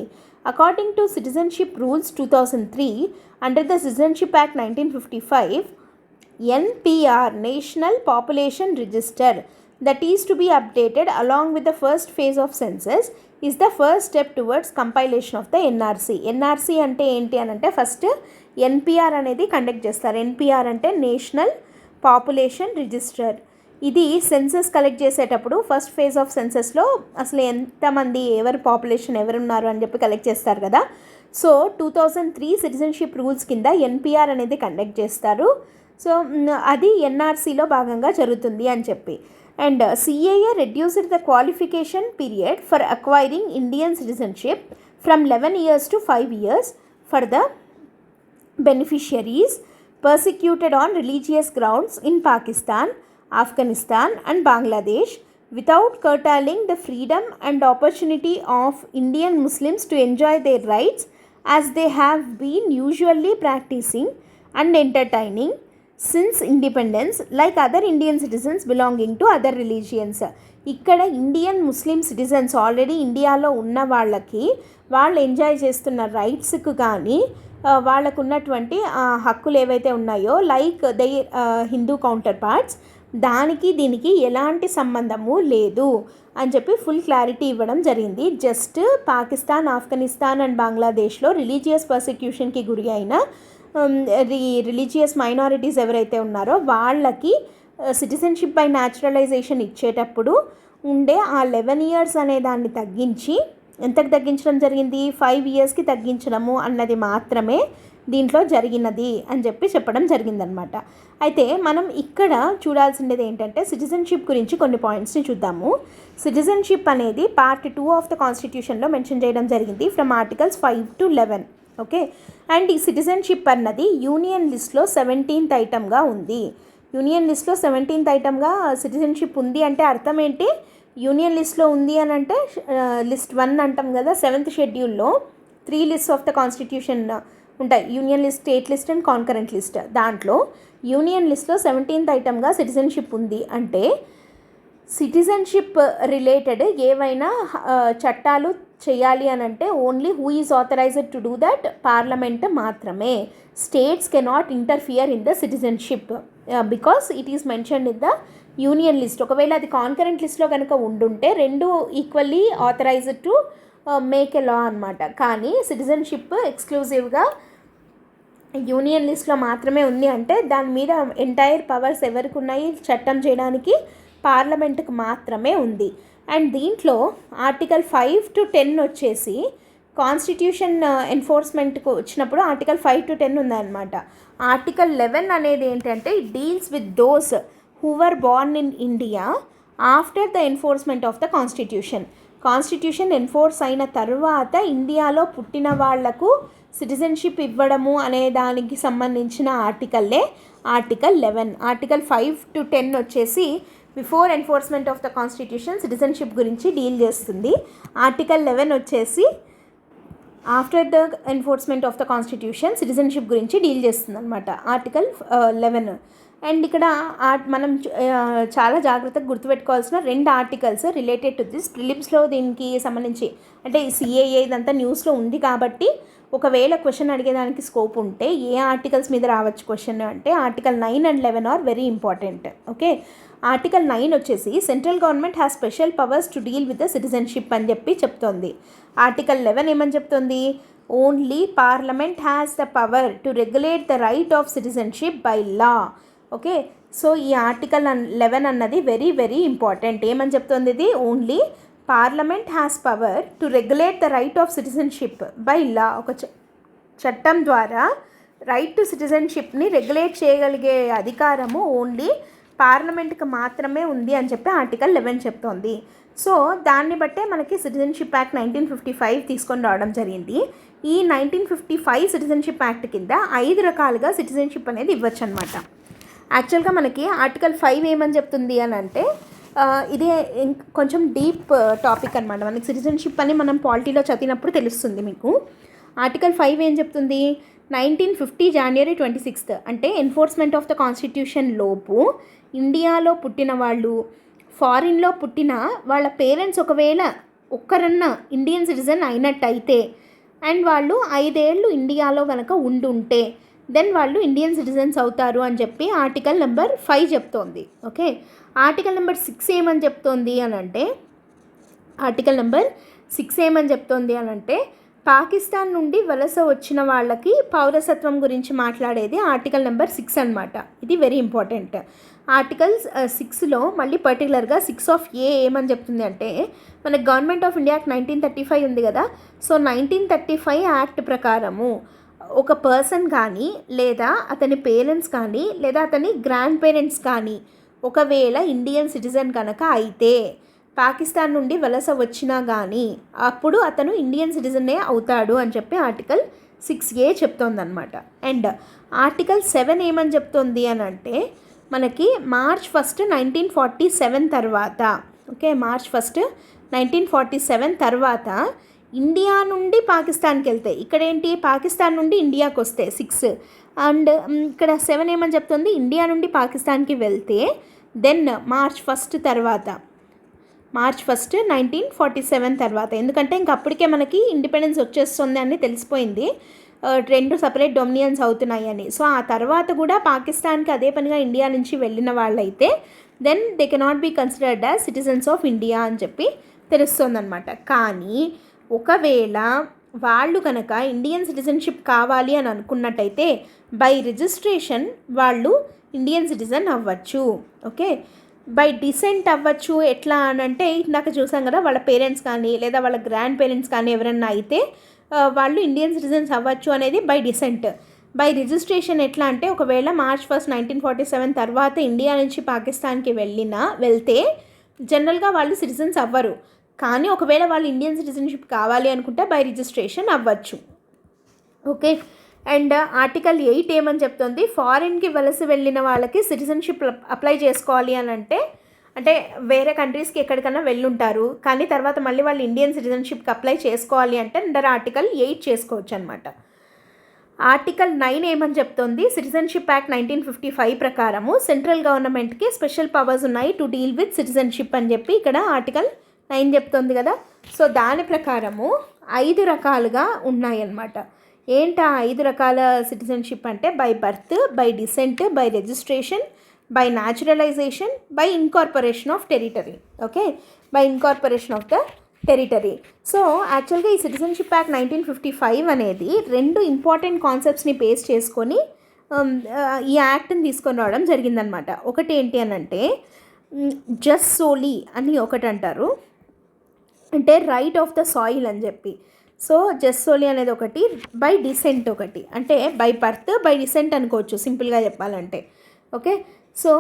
According to Citizenship Rules 2003, under the Citizenship Act 1955, NPR, National Population Register, that is to be updated along with the first phase of census, is the first step towards compilation of the NRC. NRC అంటే ఏంటి అని అంటే first NPR అనేది conduct చేస్తారు. NPR అంటే national population register. ఇది census collect చేసేటప్పుడు first phase of సెన్సస్లో అసలు ఎంతమంది పాపులేషన్ ఎవరున్నారు అని చెప్పి కలెక్ట్ చేస్తారు కదా. సో 2003 సిటిజన్షిప్ రూల్స్ కింద ఎన్పిఆర్ అనేది కండక్ట్ చేస్తారు. సో అది ఎన్ఆర్సీలో భాగంగా జరుగుతుంది అని చెప్పి. And CAA reduced the qualification period for acquiring Indian citizenship from 11 years to 5 years for the beneficiaries persecuted on religious grounds in Pakistan, Afghanistan and Bangladesh, without curtailing the freedom and opportunity of Indian Muslims to enjoy their rights as they have been usually practicing and entertaining since independence like other Indian citizens belonging to other religions. ఇక్కడ Indian ముస్లిం citizens already ఇండియాలో ఉన్న వాళ్ళకి వాళ్ళు enjoy చేస్తున్న రైట్స్కు కానీ వాళ్ళకు ఉన్నటువంటి హక్కులు ఏవైతే ఉన్నాయో like they Hindu counter parts, దానికి దీనికి ఎలాంటి సంబంధము లేదు అని చెప్పి ఫుల్ క్లారిటీ ఇవ్వడం జరిగింది. జస్ట్ పాకిస్తాన్, ఆఫ్ఘనిస్తాన్ అండ్ బంగ్లాదేశ్లో రిలీజియస్ పర్సిక్యూషన్కి గురి అయిన రిలీజియస్ మైనారిటీస్ ఎవరైతే ఉన్నారో వాళ్ళకి సిటిజన్షిప్ బై న్యాచురలైజేషన్ ఇచ్చేటప్పుడు ఉండే ఆ 11 years అనే దాన్ని తగ్గించి ఎంతకు తగ్గించడం జరిగింది, 5 yearsకి తగ్గించడము అన్నది మాత్రమే దీంట్లో జరిగినది అని చెప్పడం జరిగిందనమాట. అయితే మనం ఇక్కడ చూడాల్సింది ఏంటంటే సిటిజన్షిప్ గురించి కొన్ని పాయింట్స్ని చూద్దాము. సిటిజన్షిప్ అనేది పార్ట్ 2 ఆఫ్ ద కాన్స్టిట్యూషన్లో మెన్షన్ చేయడం జరిగింది from articles 5 to 11. Okay, and ఈ సిటిజన్షిప్ అన్నది యూనియన్ లిస్ట్లో 17th ఐటమ్గా ఉంది. యూనియన్ లిస్ట్లో 17th ఐటమ్గా సిటిజన్షిప్ ఉంది అంటే అర్థం ఏంటి, యూనియన్ లిస్ట్లో ఉంది అని అంటే లిస్ట్ 1 అంటాం కదా, 7th షెడ్యూల్లో 3 lists ఆఫ్ ద కాన్స్టిట్యూషన్ ఉంటాయి, union list, state list and concurrent list. దాంట్లో యూనియన్ లిస్ట్లో 17th ఐటమ్గా సిటిజన్షిప్ ఉంది అంటే సిటిజన్షిప్ రిలేటెడ్ ఏవైనా చట్టాలు చేయాలి అని అంటే only who is authorised to do that, parliament మాత్రమే. States cannot interfere in the citizenship because it is mentioned in the union list. ఒకవేళ అది కాన్కరెంట్ లిస్ట్లో కనుక ఉండుంటే రెండు equally authorised to make a law అనమాట. కానీ సిటిజన్షిప్ ఎక్స్క్లూజివ్గా యూనియన్ లిస్ట్లో మాత్రమే ఉంది అంటే దాని మీద ఎంటైర్ పవర్స్ ఎవరికి ఉన్నాయి చట్టం చేయడానికి, పార్లమెంట్కి మాత్రమే ఉంది. అండ్ దీంట్లో ఆర్టికల్ 5 to 10 వచ్చేసి కాన్స్టిట్యూషన్ ఎన్ఫోర్స్మెంట్కు వచ్చినప్పుడు ఆర్టికల్ 5 to 10 ఉందన్నమాట. ఆర్టికల్ 11 అనేది ఏంటంటే it deals with those who were born in India after the enforcement of the constitution. Constitution enforce అయిన తర్వాత ఇండియాలో పుట్టిన వాళ్లకు సిటిజన్షిప్ ఇవ్వడము అనే దానికి సంబంధించిన ఆర్టికల్లే ఆర్టికల్ 11. ఆర్టికల్ 5 to 10 వచ్చేసి before enforcement of the constitution citizenship గురించి డీల్ చేస్తుంది. ఆర్టికల్ 11 వచ్చేసి after the enforcement of the constitution citizenship గురించి డీల్ చేస్తుంది అనమాట ఆర్టికల్ 11. అండ్ ఇక్కడ మనం చాలా జాగ్రత్తగా గుర్తుపెట్టుకోవాల్సిన 2 ఆర్టికల్స్ రిలేటెడ్ టు దిస్. ప్రిలిమ్స్లో దీనికి సంబంధించి అంటే సిఏఏ ఇదంతా న్యూస్లో ఉంది కాబట్టి ఒకవేళ క్వశ్చన్ అడిగేదానికి స్కోప్ ఉంటే ఏ ఆర్టికల్స్ మీద రావచ్చు క్వశ్చన్ అంటే article 9 and 11 are very important. Okay, article 9 వచ్చేసి central government has special powers to deal with the citizenship అని చెప్పి చెప్తోంది. ఆర్టికల్ 11 ఏమని చెప్తుంది, only parliament has the power to regulate the right of citizenship by law. Okay, so ఈ article 11 అన్నది very very important. ఏమని చెప్తుంది ఇది, only parliament has power to regulate the right of citizenship by law. ఒక చట్టం ద్వారా right to సిటిజన్షిప్ని regulate చేయగలిగే అధికారము ఓన్లీ పార్లమెంట్కి మాత్రమే ఉంది అని చెప్పి ఆర్టికల్ 11 చెప్తోంది. సో దాన్ని బట్టే మనకి సిటిజన్షిప్ యాక్ట్ 1955 తీసుకొని రావడం జరిగింది. ఈ 1955 సిటిజన్షిప్ యాక్ట్ కింద 5 రకాలుగా సిటిజన్షిప్ అనేది ఇవ్వచ్చు అనమాట. యాక్చువల్గా మనకి ఆర్టికల్ 5 ఏమని చెప్తుంది అని అంటే ఇదే కొంచెం డీప్ టాపిక్ అనమాట. మనకి సిటిజన్షిప్ అని మనం పాలిటీలో చదివినప్పుడు తెలుస్తుంది మీకు. ఆర్టికల్ 5 ఏం చెప్తుంది, 1950 January 26 అంటే ఎన్ఫోర్స్మెంట్ ఆఫ్ ద కాన్స్టిట్యూషన్ లోపు ఇండియాలో పుట్టిన వాళ్ళు, ఫారిన్లో పుట్టిన వాళ్ళ పేరెంట్స్ ఒకవేళ ఒక్కరన్నా ఇండియన్ సిటిజన్ అయినట్టయితే అండ్ వాళ్ళు 5 ఏళ్ళు ఇండియాలో కనుక ఉండుంటే దెన్ వాళ్ళు ఇండియన్ సిటిజన్స్ అవుతారు అని చెప్పి ఆర్టికల్ నెంబర్ 5 చెప్తోంది. ఓకే, ఆర్టికల్ నెంబర్ 6 ఏమని చెప్తోంది అని అంటే ఆర్టికల్ నెంబర్ 6 ఏమని చెప్తోంది అని అంటే పాకిస్తాన్ నుండి వలస వచ్చిన వాళ్ళకి పౌరసత్వం గురించి మాట్లాడేది ఆర్టికల్ నెంబర్ 6 అనమాట. ఇది వెరీ ఇంపార్టెంట్. ఆర్టికల్ 6లో మళ్ళీ పర్టికులర్గా 6A ఏమని చెప్తుంది అంటే మనకి గవర్నమెంట్ ఆఫ్ ఇండియా యాక్ట్ 1935 ఉంది కదా. సో 1935 యాక్ట్ ప్రకారము ఒక పర్సన్ కానీ లేదా అతని పేరెంట్స్ కానీ లేదా అతని గ్రాండ్ పేరెంట్స్ కానీ ఒకవేళ ఇండియన్ సిటిజన్ కనుక అయితే పాకిస్తాన్ నుండి వలస వచ్చినా కానీ అప్పుడు అతను ఇండియన్ సిటిజనే అవుతాడు అని చెప్పి ఆర్టికల్ 6A చెప్తోందనమాట. అండ్ ఆర్టికల్ 7 ఏమని చెప్తోంది అని అంటే మనకి March 1, 1947 తర్వాత, ఓకే, March 1, 1947 తర్వాత ఇండియా నుండి పాకిస్తాన్కి వెళ్తాయి. ఇక్కడ ఏంటి, పాకిస్తాన్ నుండి ఇండియాకి వస్తే 6 అండ్ ఇక్కడ 7 ఏమని చెప్తుంది, ఇండియా నుండి పాకిస్తాన్కి వెళ్తే దెన్ March 1 తర్వాత, March 1, 1947 తర్వాత, ఎందుకంటే ఇంక అప్పటికే మనకి ఇండిపెండెన్స్ వచ్చేస్తుంది అని తెలిసిపోయింది, 2 సపరేట్ డొమినియన్స్ అవుతున్నాయి అని. సో ఆ తర్వాత కూడా పాకిస్తాన్కి అదే పనిగా ఇండియా నుంచి వెళ్ళిన వాళ్ళైతే then they cannot be considered as citizens of India అని చెప్పి తెలుస్తుందన్నమాట. కానీ ఒకవేళ వాళ్ళు కనుక ఇండియన్ సిటిజన్షిప్ కావాలి అని అనుకున్నట్టయితే బై రిజిస్ట్రేషన్ వాళ్ళు ఇండియన్ సిటిజన్ అవ్వచ్చు. ఓకే, బై డిసెంట్ అవ్వచ్చు. ఎట్లా అని అంటే ఇందాక చూసాం కదా, వాళ్ళ పేరెంట్స్ కానీ లేదా వాళ్ళ గ్రాండ్ పేరెంట్స్ కానీ ఎవరన్నా అయితే వాళ్ళు ఇండియన్ సిటిజన్స్ అవ్వచ్చు అనేది బై డిసెంట్. బై రిజిస్ట్రేషన్ ఎట్లా అంటే ఒకవేళ March 1, 1947 తర్వాత ఇండియా నుంచి పాకిస్తాన్కి వెళ్తే జనరల్గా వాళ్ళు సిటిజన్స్ అవ్వరు. కానీ ఒకవేళ వాళ్ళు ఇండియన్ సిటిజన్షిప్ కావాలి అనుకుంటే బై రిజిస్ట్రేషన్ అవ్వచ్చు. ఓకే, అండ్ ఆర్టికల్ 8 ఏమని చెప్తుంది, ఫారిన్కి వలస వెళ్ళిన వాళ్ళకి సిటిజన్షిప్ అప్లై చేసుకోవాలి అని అంటే వేరే కంట్రీస్కి ఎక్కడికైనా వెళ్ళుంటారు కానీ తర్వాత మళ్ళీ వాళ్ళు ఇండియన్ సిటిజన్షిప్కి అప్లై చేసుకోవాలి అంటే అండర్ ఆర్టికల్ 8 చేసుకోవచ్చు అనమాట. ఆర్టికల్ 9 ఏమని చెప్తోంది, సిటిజన్షిప్ యాక్ట్ 1955 ప్రకారము సెంట్రల్ గవర్నమెంట్కి స్పెషల్ పవర్స్ ఉన్నాయి టు డీల్ విత్ సిటిజన్షిప్ అని చెప్పి ఇక్కడ ఆర్టికల్ 9 చెప్తోంది కదా. సో దాని ప్రకారము 5 రకాలుగా ఉన్నాయన్నమాట. ఏంటి ఆ 5 రకాల సిటిజన్షిప్ అంటే by birth, by descent, by registration, by naturalisation, by incorporation of territory. Okay, by incorporation of the territory. So యాక్చువల్గా ఈ సిటిజన్షిప్ యాక్ట్ 1955 అనేది 2 ఇంపార్టెంట్ కాన్సెప్ట్స్ని బేస్ చేసుకొని ఈ యాక్ట్ని తీసుకొని రావడం జరిగిందనమాట. ఒకటి ఏంటి అని అంటే జస్ట్ సోలీ అని ఒకటి అంటారు, అంటే రైట్ ఆఫ్ ద సాయిల్ అని చెప్పి. సో జస్ట్ సోలీ అనేది ఒకటి, బై డిసెంట్ ఒకటి, అంటే బై బర్త్ బై డిసెంట్ అనుకోవచ్చు సింపుల్గా చెప్పాలంటే. ఓకే, సో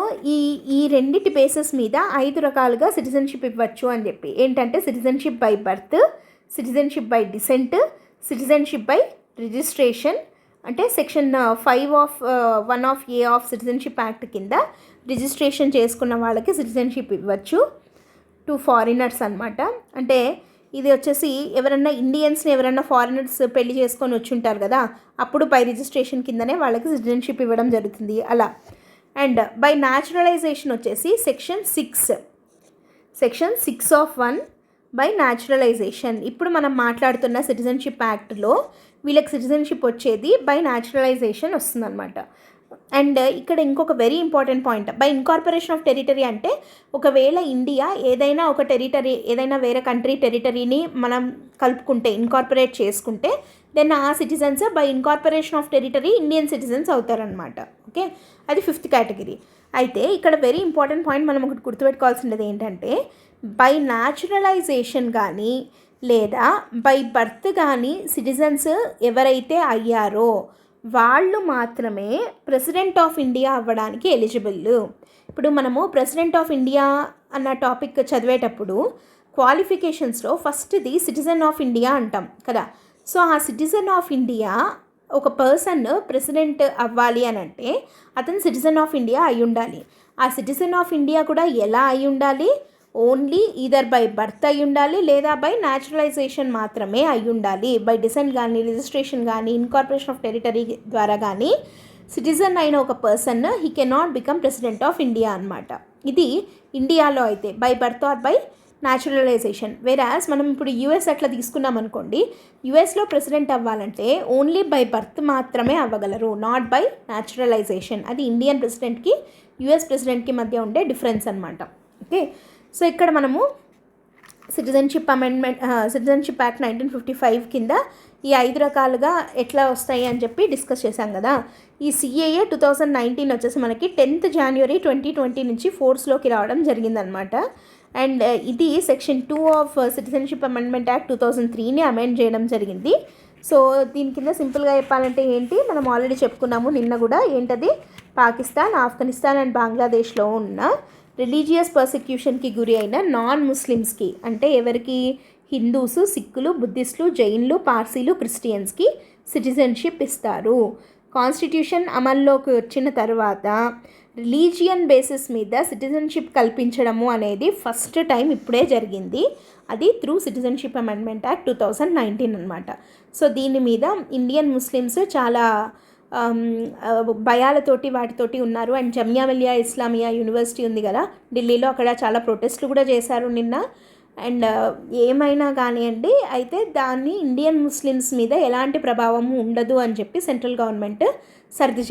ఈ రెండింటి బేసెస్ మీద 5 రకాలుగా సిటిజన్షిప్ ఇవ్వచ్చు అని చెప్పి. ఏంటంటే citizenship by birth, citizenship by descent, citizenship by registration, అంటే section 5 of 1 of A of citizenship act కింద రిజిస్ట్రేషన్ చేసుకున్న వాళ్ళకి సిటిజన్షిప్ ఇవ్వచ్చు టు ఫారినర్స్ అనమాట. అంటే ఇది వచ్చేసి ఎవరన్నా ఇండియన్స్ని ఎవరన్నా ఫారినర్స్ పెళ్లి చేసుకొని వచ్చి ఉంటారు కదా, అప్పుడు బై రిజిస్ట్రేషన్ కిందనే వాళ్ళకి సిటిజన్షిప్ ఇవ్వడం జరుగుతుంది అలా. అండ్ బై న్యాచురలైజేషన్ వచ్చేసి సెక్షన్ 6 ఆఫ్ 1 బై న్యాచురలైజేషన్. ఇప్పుడు మనం మాట్లాడుతున్న సిటిజన్షిప్ యాక్ట్లో వీళ్ళకి సిటిజన్షిప్ వచ్చేది బై న్యాచురలైజేషన్ వస్తుందన్నమాట. అండ్ ఇక్కడ ఇంకొక very important point, by incorporation of territory అంటే ఒకవేళ ఇండియా ఏదైనా ఒక టెరిటరీ, ఏదైనా వేరే కంట్రీ టెరిటరీని మనం కలుపుకుంటే, ఇన్కార్పొరేట్ చేసుకుంటే, దెన్ ఆ citizens by incorporation of territory Indian citizens అవుతారనమాట. ఓకే, అది 5th కేటగిరీ. అయితే ఇక్కడ వెరీ ఇంపార్టెంట్ పాయింట్ మనం ఒకటి గుర్తుపెట్టుకోవాల్సినది ఏంటంటే బై న్యాచురలైజేషన్ కానీ లేదా బై బర్త్ కానీ సిటిజన్స్ ఎవరైతే అయ్యారో వాళ్ళు మాత్రమే ప్రెసిడెంట్ ఆఫ్ ఇండియా అవ్వడానికి ఎలిజిబుల్. ఇప్పుడు మనము ప్రెసిడెంట్ ఆఫ్ ఇండియా అన్న టాపిక్ చదివేటప్పుడు క్వాలిఫికేషన్స్లో ఫస్ట్ది సిటిజన్ ఆఫ్ ఇండియా అంటాం కదా. సో ఆ సిటిజన్ ఆఫ్ ఇండియా ఒక పర్సన్ ప్రెసిడెంట్ అవ్వాలి అని అంటే అతను సిటిజన్ ఆఫ్ ఇండియా అయి ఉండాలి. ఆ సిటిజన్ ఆఫ్ ఇండియా కూడా ఎలా అయి ఉండాలి, ఓన్లీ ఈదర్ బై బర్త్ అయి ఉండాలి లేదా బై న్యాచురలైజేషన్ మాత్రమే అయి ఉండాలి. బై డిసెంట్ కానీ రిజిస్ట్రేషన్ కానీ ఇన్కార్పొరేషన్ ఆఫ్ టెరిటరీ ద్వారా కానీ సిటిజన్ అయిన ఒక person he cannot become president of India అనమాట. ఇది ఇండియాలో అయితే by birth or by naturalisation. Whereas మనం ఇప్పుడు యూఎస్ అట్లా తీసుకున్నాం అనుకోండి, యూఎస్లో ప్రెసిడెంట్ అవ్వాలంటే ఓన్లీ బై బర్త్ మాత్రమే అవ్వగలరు, నాట్ బై న్యాచురలైజేషన్. అది ఇండియన్ ప్రెసిడెంట్కి యూఎస్ ప్రెసిడెంట్కి మధ్య ఉండే డిఫరెన్స్ అనమాట. ఓకే, సో ఇక్కడ మనము సిటిజన్షిప్ యాక్ట్ 1955 కింద ఈ 5 రకాలుగా ఎట్లా వస్తాయి అని చెప్పి డిస్కస్ చేశాం కదా. ఈ CAA 2019 వచ్చేసి మనకి 10th January 2020 నుంచి ఫోర్స్లోకి రావడం జరిగిందనమాట. అండ్ ఇది section 2 of citizenship amendment act 2003ని అమెండ్ చేయడం జరిగింది. సో దీని కింద సింపుల్గా చెప్పాలంటే ఏంటి, మనం ఆల్రెడీ చెప్పుకున్నాము నిన్న కూడా, ఏంటది, పాకిస్తాన్, ఆఫ్ఘనిస్తాన్ అండ్ బంగ్లాదేశ్లో ఉన్న రిలీజియస్ పర్సిక్యూషన్కి గురి అయిన నాన్ ముస్లిమ్స్కి, అంటే ఎవరికి, హిందూస్, సిక్కులు, బుద్ధిస్టులు, జైన్లు, పార్సీలు, క్రిస్టియన్స్కి సిటిజన్షిప్ ఇస్తారు. కాన్స్టిట్యూషన్ అమల్లోకి వచ్చిన తర్వాత రిలీజియన్ బేసిస్ మీద సిటిజన్షిప్ కల్పించడము అనేది ఫస్ట్ టైం ఇప్పుడే జరిగింది. అది త్రూ సిటిజన్షిప్ అమెండ్మెంట్ యాక్ట్ 2019 అనమాట. సో దీని మీద ఇండియన్ ముస్లిమ్స్ చాలా భయాలతోటి వాటితోటి ఉన్నారు. అండ్ జమియా మిలియా ఇస్లామియా యూనివర్సిటీ ఉంది కదా ఢిల్లీలో, అక్కడ చాలా ప్రొటెస్ట్లు కూడా చేశారు నిన్న. అండ్ ఏమైనా కానివ్వండి, అయితే దాన్ని ఇండియన్ ముస్లిమ్స్ మీద ఎలాంటి ప్రభావము ఉండదు అని చెప్పి సెంట్రల్ గవర్నమెంట్ సర్ది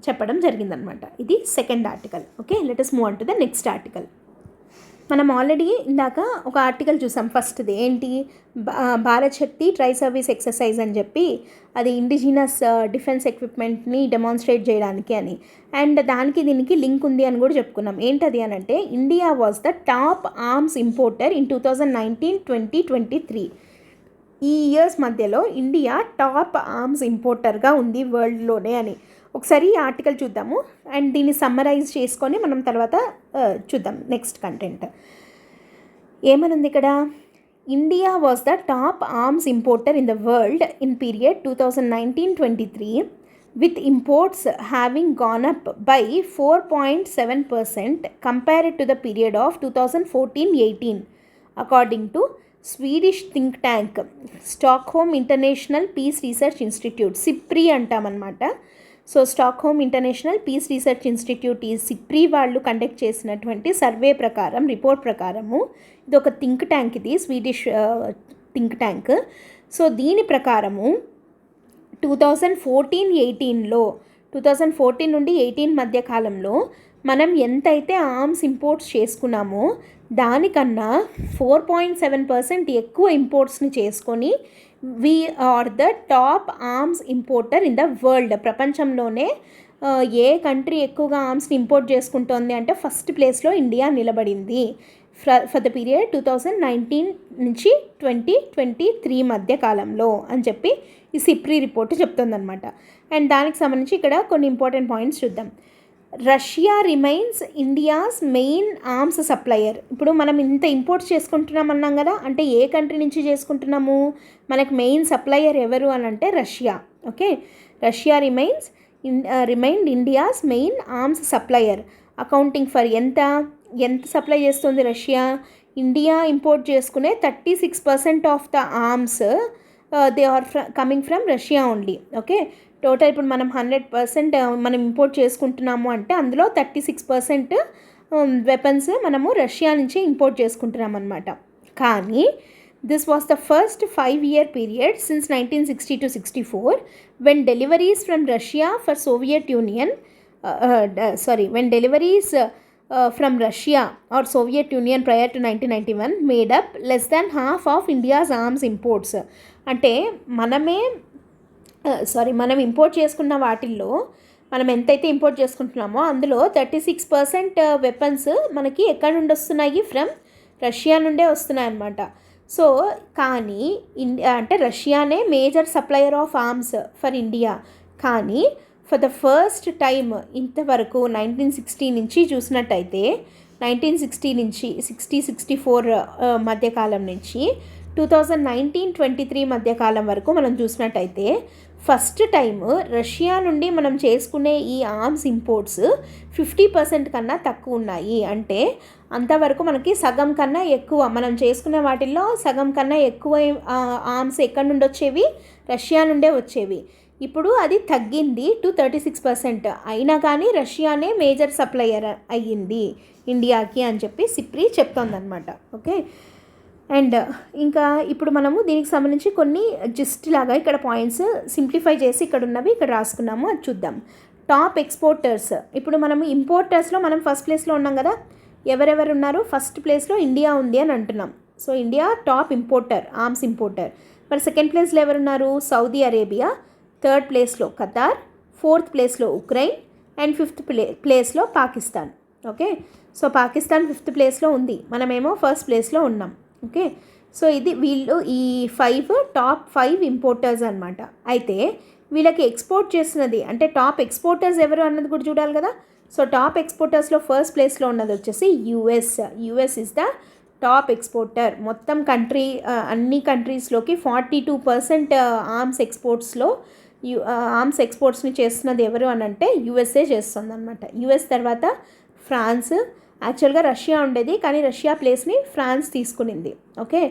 చెప్పడం జరిగిందనమాట. ఇది 2nd article. Okay, let us move on to the next article. మనం ఆల్రెడీ ఇందాక ఒక ఆర్టికల్ చూసాం. ఫస్ట్ది ఏంటి, Bharat Shakti tri service exercise అని చెప్పి, అది ఇండిజినస్ డిఫెన్స్ ఎక్విప్మెంట్ని డెమాన్స్ట్రేట్ చేయడానికి అని. అండ్ దానికి దీనికి లింక్ ఉంది అని కూడా చెప్పుకున్నాం. ఏంటది అని అంటే, India was the top arms importer in 2019, 2023. ఈ ఇయర్స్ మధ్యలో ఇండియా టాప్ ఆర్మ్స్ ఇంపోర్టర్గా ఉంది వరల్డ్లోనే అని. ఒకసారి ఈ ఆర్టికల్ చూద్దాము అండ్ దీన్ని సమ్మరైజ్ చేసుకొని మనం తర్వాత చూద్దాం నెక్స్ట్ కంటెంట్. ఏమనుంది ఇక్కడ, India was the top arms importer in the world in period 2019-23 with imports having gone up by 4.7% compared to the period of 2014-18 according to Swedish think tank Stockholm International Peace Research Institute, SIPRI అంటామన్నమాట. So Stockholm International Peace Research Institute, ఈ SIPRI వాళ్ళు conduct చేసినటువంటి survey ప్రకారం, report ప్రకారము, ఇది ఒక think tank, ఇది Swedish think tank. So దీని ప్రకారము 2014-18లో 2014 నుండి 18 మధ్య కాలంలో మనం ఎంతైతే ఆర్మ్స్ ఇంపోర్ట్స్ చేసుకున్నామో దానికన్నా 4.7% ఎక్కువ ఇంపోర్ట్స్ని చేసుకొని we are the top arms importer in the world. ప్రపంచంలోనే ఏ కంట్రీ ఎక్కువగా ఆర్మ్స్ని ఇంపోర్ట్ చేసుకుంటోంది అంటే ఫస్ట్ ప్లేస్లో ఇండియా నిలబడింది ఫర్ ద పీరియడ్ 2019 నుంచి 2023 మధ్య కాలంలో అని చెప్పి ఈ సిప్రీ రిపోర్ట్ చెప్తుందన్నమాట. అండ్ దానికి సంబంధించి ఇక్కడ కొన్ని ఇంపార్టెంట్ పాయింట్స్ చూద్దాం. Russia remains India's main arms supplier. ఇప్పుడు మనం ఇంత ఇంపోర్ట్స్ చేసుకుంటున్నాం అన్నాం కదా, అంటే ఏ కంట్రీ నుంచి చేసుకుంటున్నాము, మనకు మెయిన్ సప్లయర్ ఎవరు అని అంటే Russia. Okay, Russia remained India's main arms supplier, accounting for ఎంత సప్లై చేస్తుంది రష్యా. ఇండియా ఇంపోర్ట్ చేసుకునే 36% of the arms they are coming from Russia only. Okay, total ఇప్పుడు మనం 100% మనం ఇంపోర్ట్ చేసుకుంటున్నాము అంటే అందులో 36% వెపన్స్ మనము రష్యా నుంచి ఇంపోర్ట్ చేసుకుంటున్నాం అనమాట. కానీ this was the first 5-year period since 1960 to 64 when deliveries from Russia for Soviet Union when deliveries from Russia or Soviet Union prior to 1991 made up less than half of India's arms imports. అంటే మనం import చేసుకున్న వాటిల్లో మనం ఎంతైతే import చేసుకుంటున్నామో అందులో 36% weapons మనకి ఎక్కడి నుండి వస్తున్నాయి, ఫ్రమ్ రష్యా నుండే వస్తున్నాయి అన్నమాట. సో కానీ అంటే రష్యానే major supplier of arms for India. కానీ ఫర్ ద ఫస్ట్ టైం ఇంతవరకు 1960 నుంచి చూసినట్టయితే 1960 నుంచి 64 మధ్యకాలం నుంచి 2019-23 మధ్యకాలం వరకు మనం చూసినట్టయితే ఫస్ట్ టైం రష్యా నుండి మనం చేసుకునే ఈ ఆర్మ్స్ ఇంపోర్ట్స్ 50% కన్నా తక్కువ ఉన్నాయి. అంటే అంతవరకు మనకి సగం కన్నా ఎక్కువ మనం చేసుకునే వాటిల్లో సగం కన్నా ఎక్కువ ఆర్మ్స్ ఎక్కడి నుండి వచ్చేవి, రష్యా నుండే వచ్చేవి. ఇప్పుడు అది తగ్గింది టు 36%. అయినా కానీ రష్యానే మేజర్ సప్లయర్ అయ్యింది ఇండియాకి అని చెప్పి సిప్రీ చెప్తోందనమాట. ఓకే, అండ్ ఇంకా ఇప్పుడు మనము దీనికి సంబంధించి కొన్ని జిస్ట్ లాగా ఇక్కడ పాయింట్స్ సింప్లిఫై చేసి ఇక్కడ ఉన్నవి ఇక్కడ రాసుకున్నాము, అది చూద్దాం. టాప్ ఎక్స్పోర్టర్స్, ఇప్పుడు మనము ఇంపోర్టర్స్లో మనం ఫస్ట్ ప్లేస్లో ఉన్నాం కదా, ఎవరెవరు ఉన్నారు, ఫస్ట్ ప్లేస్లో ఇండియా ఉంది అని అంటున్నాం. So India top importer, arms importer. మరి సెకండ్ ప్లేస్లో ఎవరున్నారు, సౌదీ అరేబియా, థర్డ్ ప్లేస్లో ఖతార్, ఫోర్త్ ప్లేస్లో ఉక్రెయిన్ అండ్ ఫిఫ్త్ ప్లేస్లో Pakistan. Okay, so Pakistan 5th ప్లేస్లో ఉంది, మనమేమో ఫస్ట్ ప్లేస్లో ఉన్నాం. ఓకే, సో ఇది వీళ్ళు ఈ టాప్ 5 ఇంపోర్టర్స్ అనమాట. అయితే వీళ్ళకి ఎక్స్పోర్ట్ చేస్తున్నది అంటే టాప్ ఎక్స్పోర్టర్స్ ఎవరు అన్నది కూడా చూడాలి కదా. సో టాప్ ఎక్స్పోర్టర్స్లో ఫస్ట్ ప్లేస్లో ఉన్నది వచ్చేసి US is the top exporter. మొత్తం అన్ని కంట్రీస్లోకి 42% ఆర్మ్స్ ఎక్స్పోర్ట్స్ని చేస్తున్నది ఎవరు అని అంటే యుఎస్ఏ చేస్తుంది అనమాట. యుఎస్ తర్వాత ఫ్రాన్స్, యాక్చువల్గా రష్యా ఉండేది కానీ రష్యా ప్లేస్ని ఫ్రాన్స్ తీసుకునింది. ఓకే,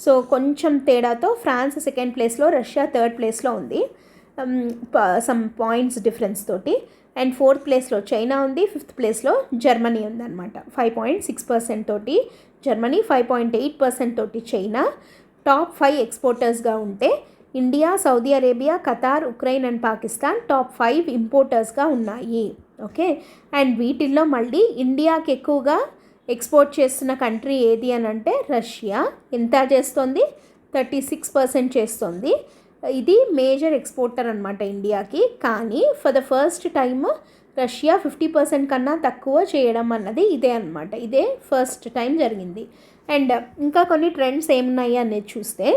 సో కొంచెం తేడాతో ఫ్రాన్స్ సెకండ్ ప్లేస్లో, రష్యా థర్డ్ ప్లేస్లో ఉంది, సమ్ పాయింట్స్ డిఫరెన్స్ తోటి. అండ్ 4th ప్లేస్లో చైనా ఉంది, 5th ప్లేస్లో జర్మనీ ఉందన్నమాట. 5.6% తోటి జర్మనీ, 5.8% తోటి చైనా టాప్ 5 ఎక్స్పోర్టర్స్గా ఉంటే India, Saudi Arabia, Qatar, Ukraine and Pakistan top 5 ఇంపోర్టర్స్గా ఉన్నాయి. ఓకే, అండ్ వీటిల్లో మళ్ళీ ఇండియాకి ఎక్కువగా ఎక్స్పోర్ట్ చేస్తున్న కంట్రీ ఏది అని అంటే రష్యా. ఎంత చేస్తుంది, 36% చేస్తుంది. ఇది మేజర్ ఎక్స్పోర్టర్ అనమాట ఇండియాకి. కానీ for the first time Russia 50% కన్నా తక్కువ చేయడం అన్నది ఇదే అనమాట, ఇదే ఫస్ట్ టైం జరిగింది. అండ్ ఇంకా కొన్ని ట్రెండ్స్ ఏమున్నాయి అనేది చూస్తే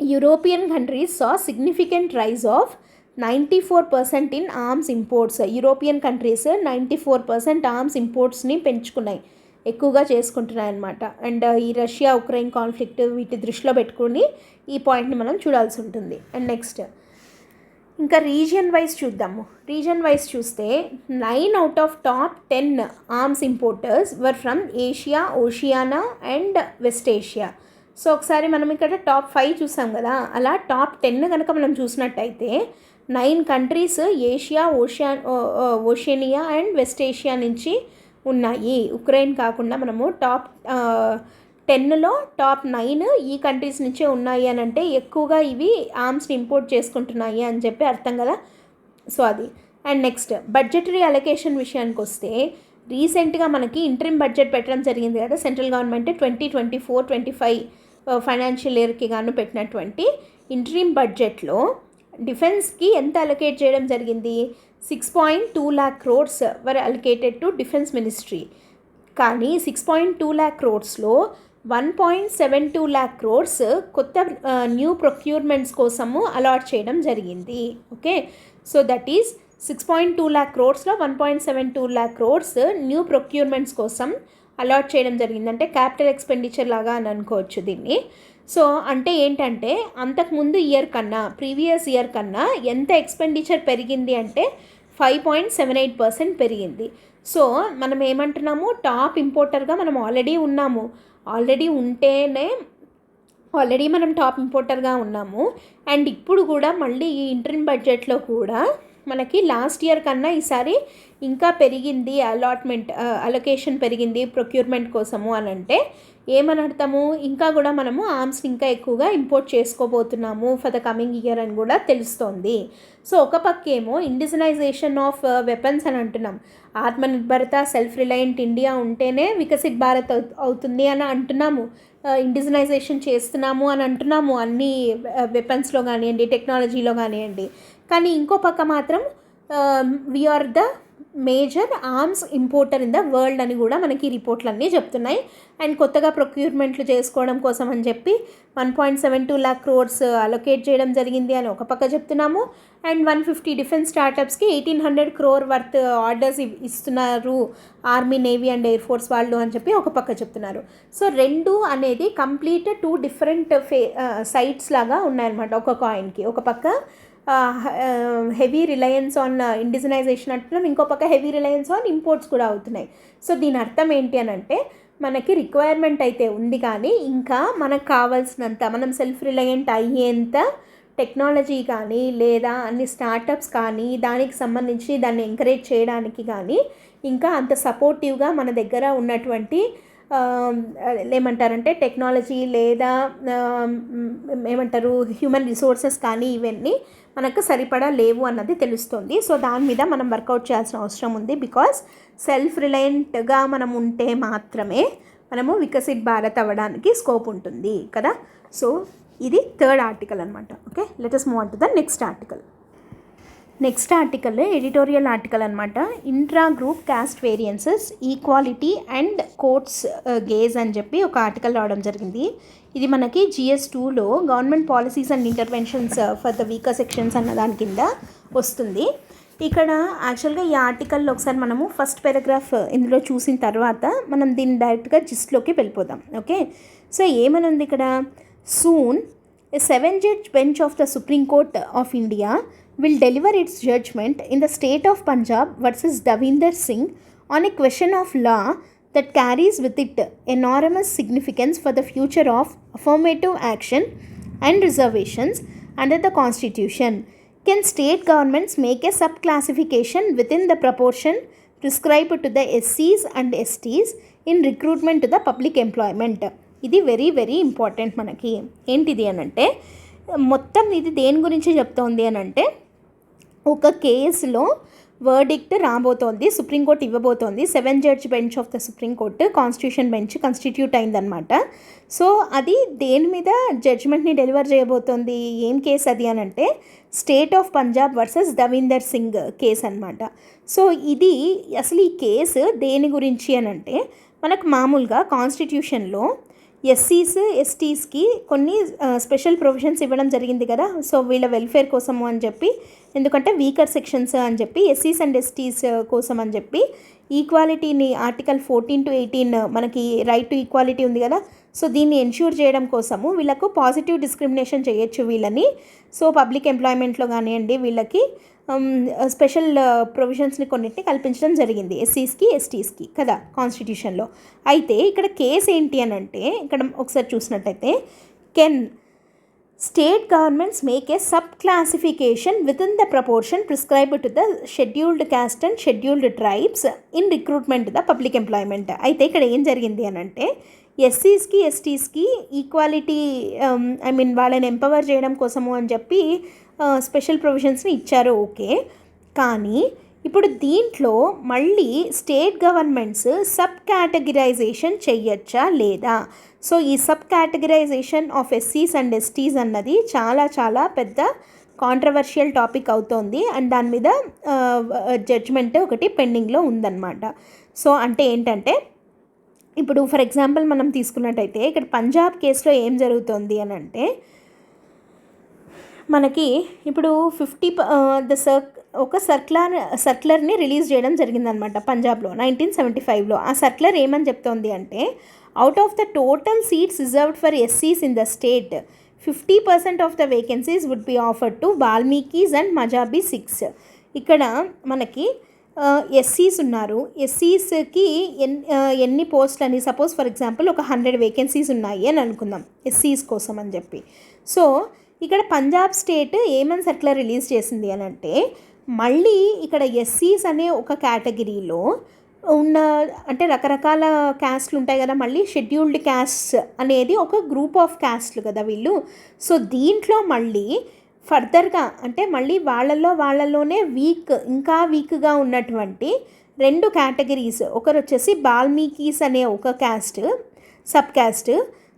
European countries saw significant rise of 94% in arms imports. European countries 94% arms ఇంపోర్ట్స్ని పెంచుకున్నాయి, ఎక్కువగా చేసుకుంటున్నాయి అన్నమాట. అండ్ ఈ రష్యా ఉక్రెయిన్ కాన్ఫ్లిక్ట్ వీటి దృష్టిలో పెట్టుకుని ఈ పాయింట్ని మనం చూడాల్సి ఉంటుంది. అండ్ నెక్స్ట్ ఇంకా రీజియన్ వైజ్ చూద్దాము. రీజియన్ వైజ్ చూస్తే 9 out of top 10 arms importers were from Asia, Oceania and West Asia. So ఒకసారి మనం ఇక్కడ టాప్ 5 చూసాం కదా, అలా టాప్ 10 కనుక మనం చూసినట్టయితే 9 countries Asia, Oceania and West Asia నుంచి ఉన్నాయి. ఉక్రెయిన్ కాకుండా మనము టాప్ 10లో టాప్ 9 ఈ కంట్రీస్ నుంచే ఉన్నాయి అని అంటే ఎక్కువగా ఇవి ఆర్మ్స్ని ఇంపోర్ట్ చేసుకుంటున్నాయి అని చెప్పి అర్థం కదా. సో అది. అండ్ నెక్స్ట్ బడ్జెటరీ అలొకేషన్ విషయానికి వస్తే రీసెంట్గా మనకి ఇంటరిమ్ బడ్జెట్ పెట్టడం జరిగింది కదా, సెంట్రల్ గవర్నమెంట్ 2024-25 ఫైనాన్షియల్ ఇయర్కి గాను పెట్టినటువంటి ఇంటరిమ్ బడ్జెట్లో డిఫెన్స్కి ఎంత అలొకేట్ చేయడం జరిగింది, 6.2 lakh crores were allocated to defence ministry. కానీ 6.2 lakh crores-లో 1.72 lakh crores కొత్త న్యూ ప్రొక్యూర్మెంట్స్ కోసము అలాట్ చేయడం జరిగింది. Okay, so that is 6.2 lakh crores-లో 1.72 lakh crores new procurements కోసం అలాట్ చేయడం జరిగింది. అంటే క్యాపిటల్ ఎక్స్పెండిచర్ లాగా అని అనుకోవచ్చు దీన్ని. సో అంటే ఏంటంటే అంతకుముందు ఇయర్ కన్నా, ప్రీవియస్ ఇయర్ కన్నా ఎంత ఎక్స్పెండిచర్ పెరిగింది అంటే 5.78% పెరిగింది. సో మనం ఏమంటున్నాము, టాప్ ఇంపోర్టర్గా మనం ఆల్రెడీ ఉన్నాము. ఆల్రెడీ మనం టాప్ ఇంపోర్టర్గా ఉన్నాము. అండ్ ఇప్పుడు కూడా మళ్ళీ ఈ ఇంటరిమ్ బడ్జెట్లో కూడా మనకి లాస్ట్ ఇయర్ కన్నా ఈసారి ఇంకా పెరిగింది, అలొకేషన్ పెరిగింది ప్రొక్యూర్మెంట్ కోసము అని అంటే ఏమని అర్థము, ఇంకా కూడా మనము ఆర్మ్స్ని ఇంకా ఎక్కువగా ఇంపోర్ట్ చేసుకోబోతున్నాము ఫర్ ద కమింగ్ ఇయర్ అని కూడా తెలుస్తోంది. సో ఒక పక్కేమో ఇండిజినైజేషన్ ఆఫ్ వెపన్స్ అని అంటున్నాం, ఆత్మనిర్భరత, సెల్ఫ్ రిలయంట్ ఇండియా ఉంటేనే వికసిత్ భారత్ అవుతుంది అని అంటున్నాము, ఇండిజినైజేషన్ చేస్తున్నాము అని అంటున్నాము అన్ని వెపన్స్లో కానివ్వండి, టెక్నాలజీలో కానివ్వండి. కానీ ఇంకో పక్క మాత్రం we are the major arms importer in the world అని కూడా మనకి రిపోర్ట్లన్నీ చెప్తున్నాయి. అండ్ కొత్తగా ప్రొక్యూర్మెంట్లు చేసుకోవడం కోసం అని చెప్పి 1.72 lakh crores అలొకేట్ చేయడం జరిగింది అని ఒక పక్క చెప్తున్నాము. అండ్ 150 డిఫెన్స్ స్టార్టప్స్కి 1800 crore వర్త్ ఆర్డర్స్ ఇస్తున్నారు army, navy and air force వాళ్ళు అని చెప్పి ఒక పక్క చెప్తున్నారు. సో రెండు అనేది కంప్లీట్ 2 డిఫరెంట్ సైట్స్ లాగా ఉన్నాయన్నమాట ఒక కాయిన్కి. ఒక పక్క హెవీ రిలయన్స్ ఆన్ ఇండిజినైజేషన్ అంటున్నాం, ఇంకో పక్క హెవీ రిలయన్స్ ఆన్ ఇంపోర్ట్స్ కూడా అవుతున్నాయి. సో దీని అర్థం ఏంటి అని అంటే మనకి రిక్వైర్మెంట్ అయితే ఉంది, కానీ ఇంకా మనకు కావాల్సినంత మనం సెల్ఫ్ రిలయంట్ అయ్యేంత టెక్నాలజీ కానీ లేదా అన్ని స్టార్టప్స్ కానీ దానికి సంబంధించి దాన్ని ఎంకరేజ్ చేయడానికి కానీ ఇంకా అంత సపోర్టివ్గా మన దగ్గర ఉన్నటువంటి ఏమంటారంటే టెక్నాలజీ లేదా ఏమంటారు హ్యూమన్ రిసోర్సెస్ కానీ ఇవన్నీ మనకు సరిపడా లేవు అన్నది తెలుస్తుంది. సో దాని మీద మనం వర్కౌట్ చేయాల్సిన అవసరం ఉంది. బికాస్ సెల్ఫ్ రిలయంట్గా మనం ఉంటే మాత్రమే మనము వికసిత్ భారత్ అవ్వడానికి స్కోప్ ఉంటుంది కదా. సో ఇది 3rd ఆర్టికల్ అనమాట. Okay, let us move on to the next article. Next article editorial article అనమాట. Intra group caste variances, equality and courts gauge అని చెప్పి ఒక ఆర్టికల్ రావడం జరిగింది. ఇది మనకి GS2లో government policies and interventions for the weaker sections అన్న దాని కింద వస్తుంది. ఇక్కడ యాక్చువల్గా ఈ ఆర్టికల్లో ఒకసారి మనము ఫస్ట్ పారాగ్రాఫ్ ఇందులో చూసిన తర్వాత మనం దీన్ని డైరెక్ట్గా జిస్ట్లోకి వెళ్ళిపోదాం. ఓకే, సో ఏమని ఉంది ఇక్కడ, soon a 7-judge bench of the Supreme Court of India will deliver its judgment in the state of Punjab versus Davinder Singh on a question of law that carries with it enormous significance for the future of affirmative action and reservations under the Constitution. Can state governments make a subclassification within the proportion prescribed to the SCs and STs in recruitment to the public employment? ఇది very very important మనకి. ఏంటిది అని అంటే మొత్తం ఇది దేని గురించి చెప్తోంది అని అంటే ఒక కేసులో వర్డిక్ట్ రాబోతోంది, సుప్రీంకోర్టు ఇవ్వబోతోంది. 7-judge bench of the supreme court constitution bench constitute అయిందనమాట. సో అది దేని మీద జడ్జ్మెంట్ని డెలివర్ చేయబోతోంది, ఏం కేసు అది అని అంటే state of Punjab versus Davinder Singh case అనమాట. సో ఇది అసలు ఈ కేసు దేని గురించి అని అంటే మనకు మామూలుగా కాన్స్టిట్యూషన్లో ఎస్సీస్ ఎస్టీస్కి కొన్ని స్పెషల్ ప్రొవిజన్స్ ఇవ్వడం జరిగింది కదా. సో వీళ్ళ వెల్ఫేర్ కోసము అని చెప్పి, ఎందుకంటే వీకర్ సెక్షన్స్ అని చెప్పి ఎస్సీస్ అండ్ ఎస్టీస్ కోసం అని చెప్పి ఈక్వాలిటీని ఆర్టికల్ 14 to 18 మనకి రైట్ టు ఈక్వాలిటీ ఉంది కదా, సో దీన్ని ఎన్ష్యూర్ చేయడం కోసము వీళ్ళకు పాజిటివ్ డిస్క్రిమినేషన్ చేయొచ్చు వీళ్ళని. సో పబ్లిక్ ఎంప్లాయ్మెంట్లో కానివ్వండి వీళ్ళకి స్పెషల్ ప్రొవిజన్స్ని కొన్నిటిని కల్పించడం జరిగింది ఎస్సీస్కి ఎస్టీస్కి కదా కాన్స్టిట్యూషన్లో. అయితే ఇక్కడ కేసు ఏంటి అని అంటే, ఇక్కడ ఒకసారి చూసినట్టయితే can state governments make a sub classification with in the proportion prescribed to the scheduled caste and scheduled tribes in recruitment the public employment. అయితే ఇక్కడ ఏం జరిగింది అని అంటే ఎస్సీస్కి ఎస్టీస్కి ఈక్వాలిటీ వాళ్ళని ఎంపవర్ చేయడం కోసము అని చెప్పి స్పెషల్ ప్రొవిజన్స్ని ఇచ్చారు, ఓకే. కానీ ఇప్పుడు దీంట్లో మళ్ళీ స్టేట్ గవర్నమెంట్స్ సబ్ కేటగిరైజేషన్ చెయ్యొచ్చా లేదా? సో ఈ సబ్ కేటగిరైజేషన్ ఆఫ్ ఎస్సీస్ అండ్ ఎస్టీస్ అన్నది చాలా చాలా పెద్ద కాంట్రవర్షియల్ టాపిక్ అవుతోంది అండ్ దాని మీద జడ్జ్మెంట్ ఒకటి పెండింగ్లో ఉందన్నమాట. సో అంటే ఏంటంటే ఇప్పుడు ఫర్ ఎగ్జాంపుల్ మనం తీసుకున్నట్టయితే ఇక్కడ పంజాబ్ కేసులో ఏం జరుగుతుంది అని అంటే మనకి ఇప్పుడు 50 ఒక సర్క్యులర్ని రిలీజ్ చేయడం జరిగిందనమాట పంజాబ్లో 1975లో. ఆ సర్క్యులర్ ఏమని చెప్తోంది అంటే out of the total seats reserved for ఎస్సీస్ in the state 50% of the vacancies would be offered to Valmikis and Mazhabi 6. ఇక్కడ మనకి ఎస్సీస్ ఉన్నారు, ఎస్సీస్కి ఎన్ని పోస్టులు అని సపోజ్ ఫర్ ఎగ్జాంపుల్ ఒక 100 వేకెన్సీస్ ఉన్నాయి అని అనుకుందాం ఎస్సీస్ కోసం అని చెప్పి. సో ఇక్కడ పంజాబ్ స్టేట్ ఏమని సర్క్యులర్ రిలీజ్ చేసింది అని అంటే మళ్ళీ ఇక్కడ ఎస్సీస్ అనే ఒక కేటగిరీలో ఉన్న అంటే రకరకాల క్యాస్ట్లు ఉంటాయి కదా, మళ్ళీ షెడ్యూల్డ్ క్యాస్ట్ అనేది ఒక గ్రూప్ ఆఫ్ క్యాస్ట్లు కదా వీళ్ళు. సో దీంట్లో మళ్ళీ ఫర్దర్గా అంటే మళ్ళీ వాళ్ళలోనే ఇంకా వీక్గా ఉన్నటువంటి 2 కేటగిరీస్, ఒకరు వచ్చేసి వాల్మీకీస్ అనే ఒక క్యాస్ట్ సబ్ క్యాస్ట్,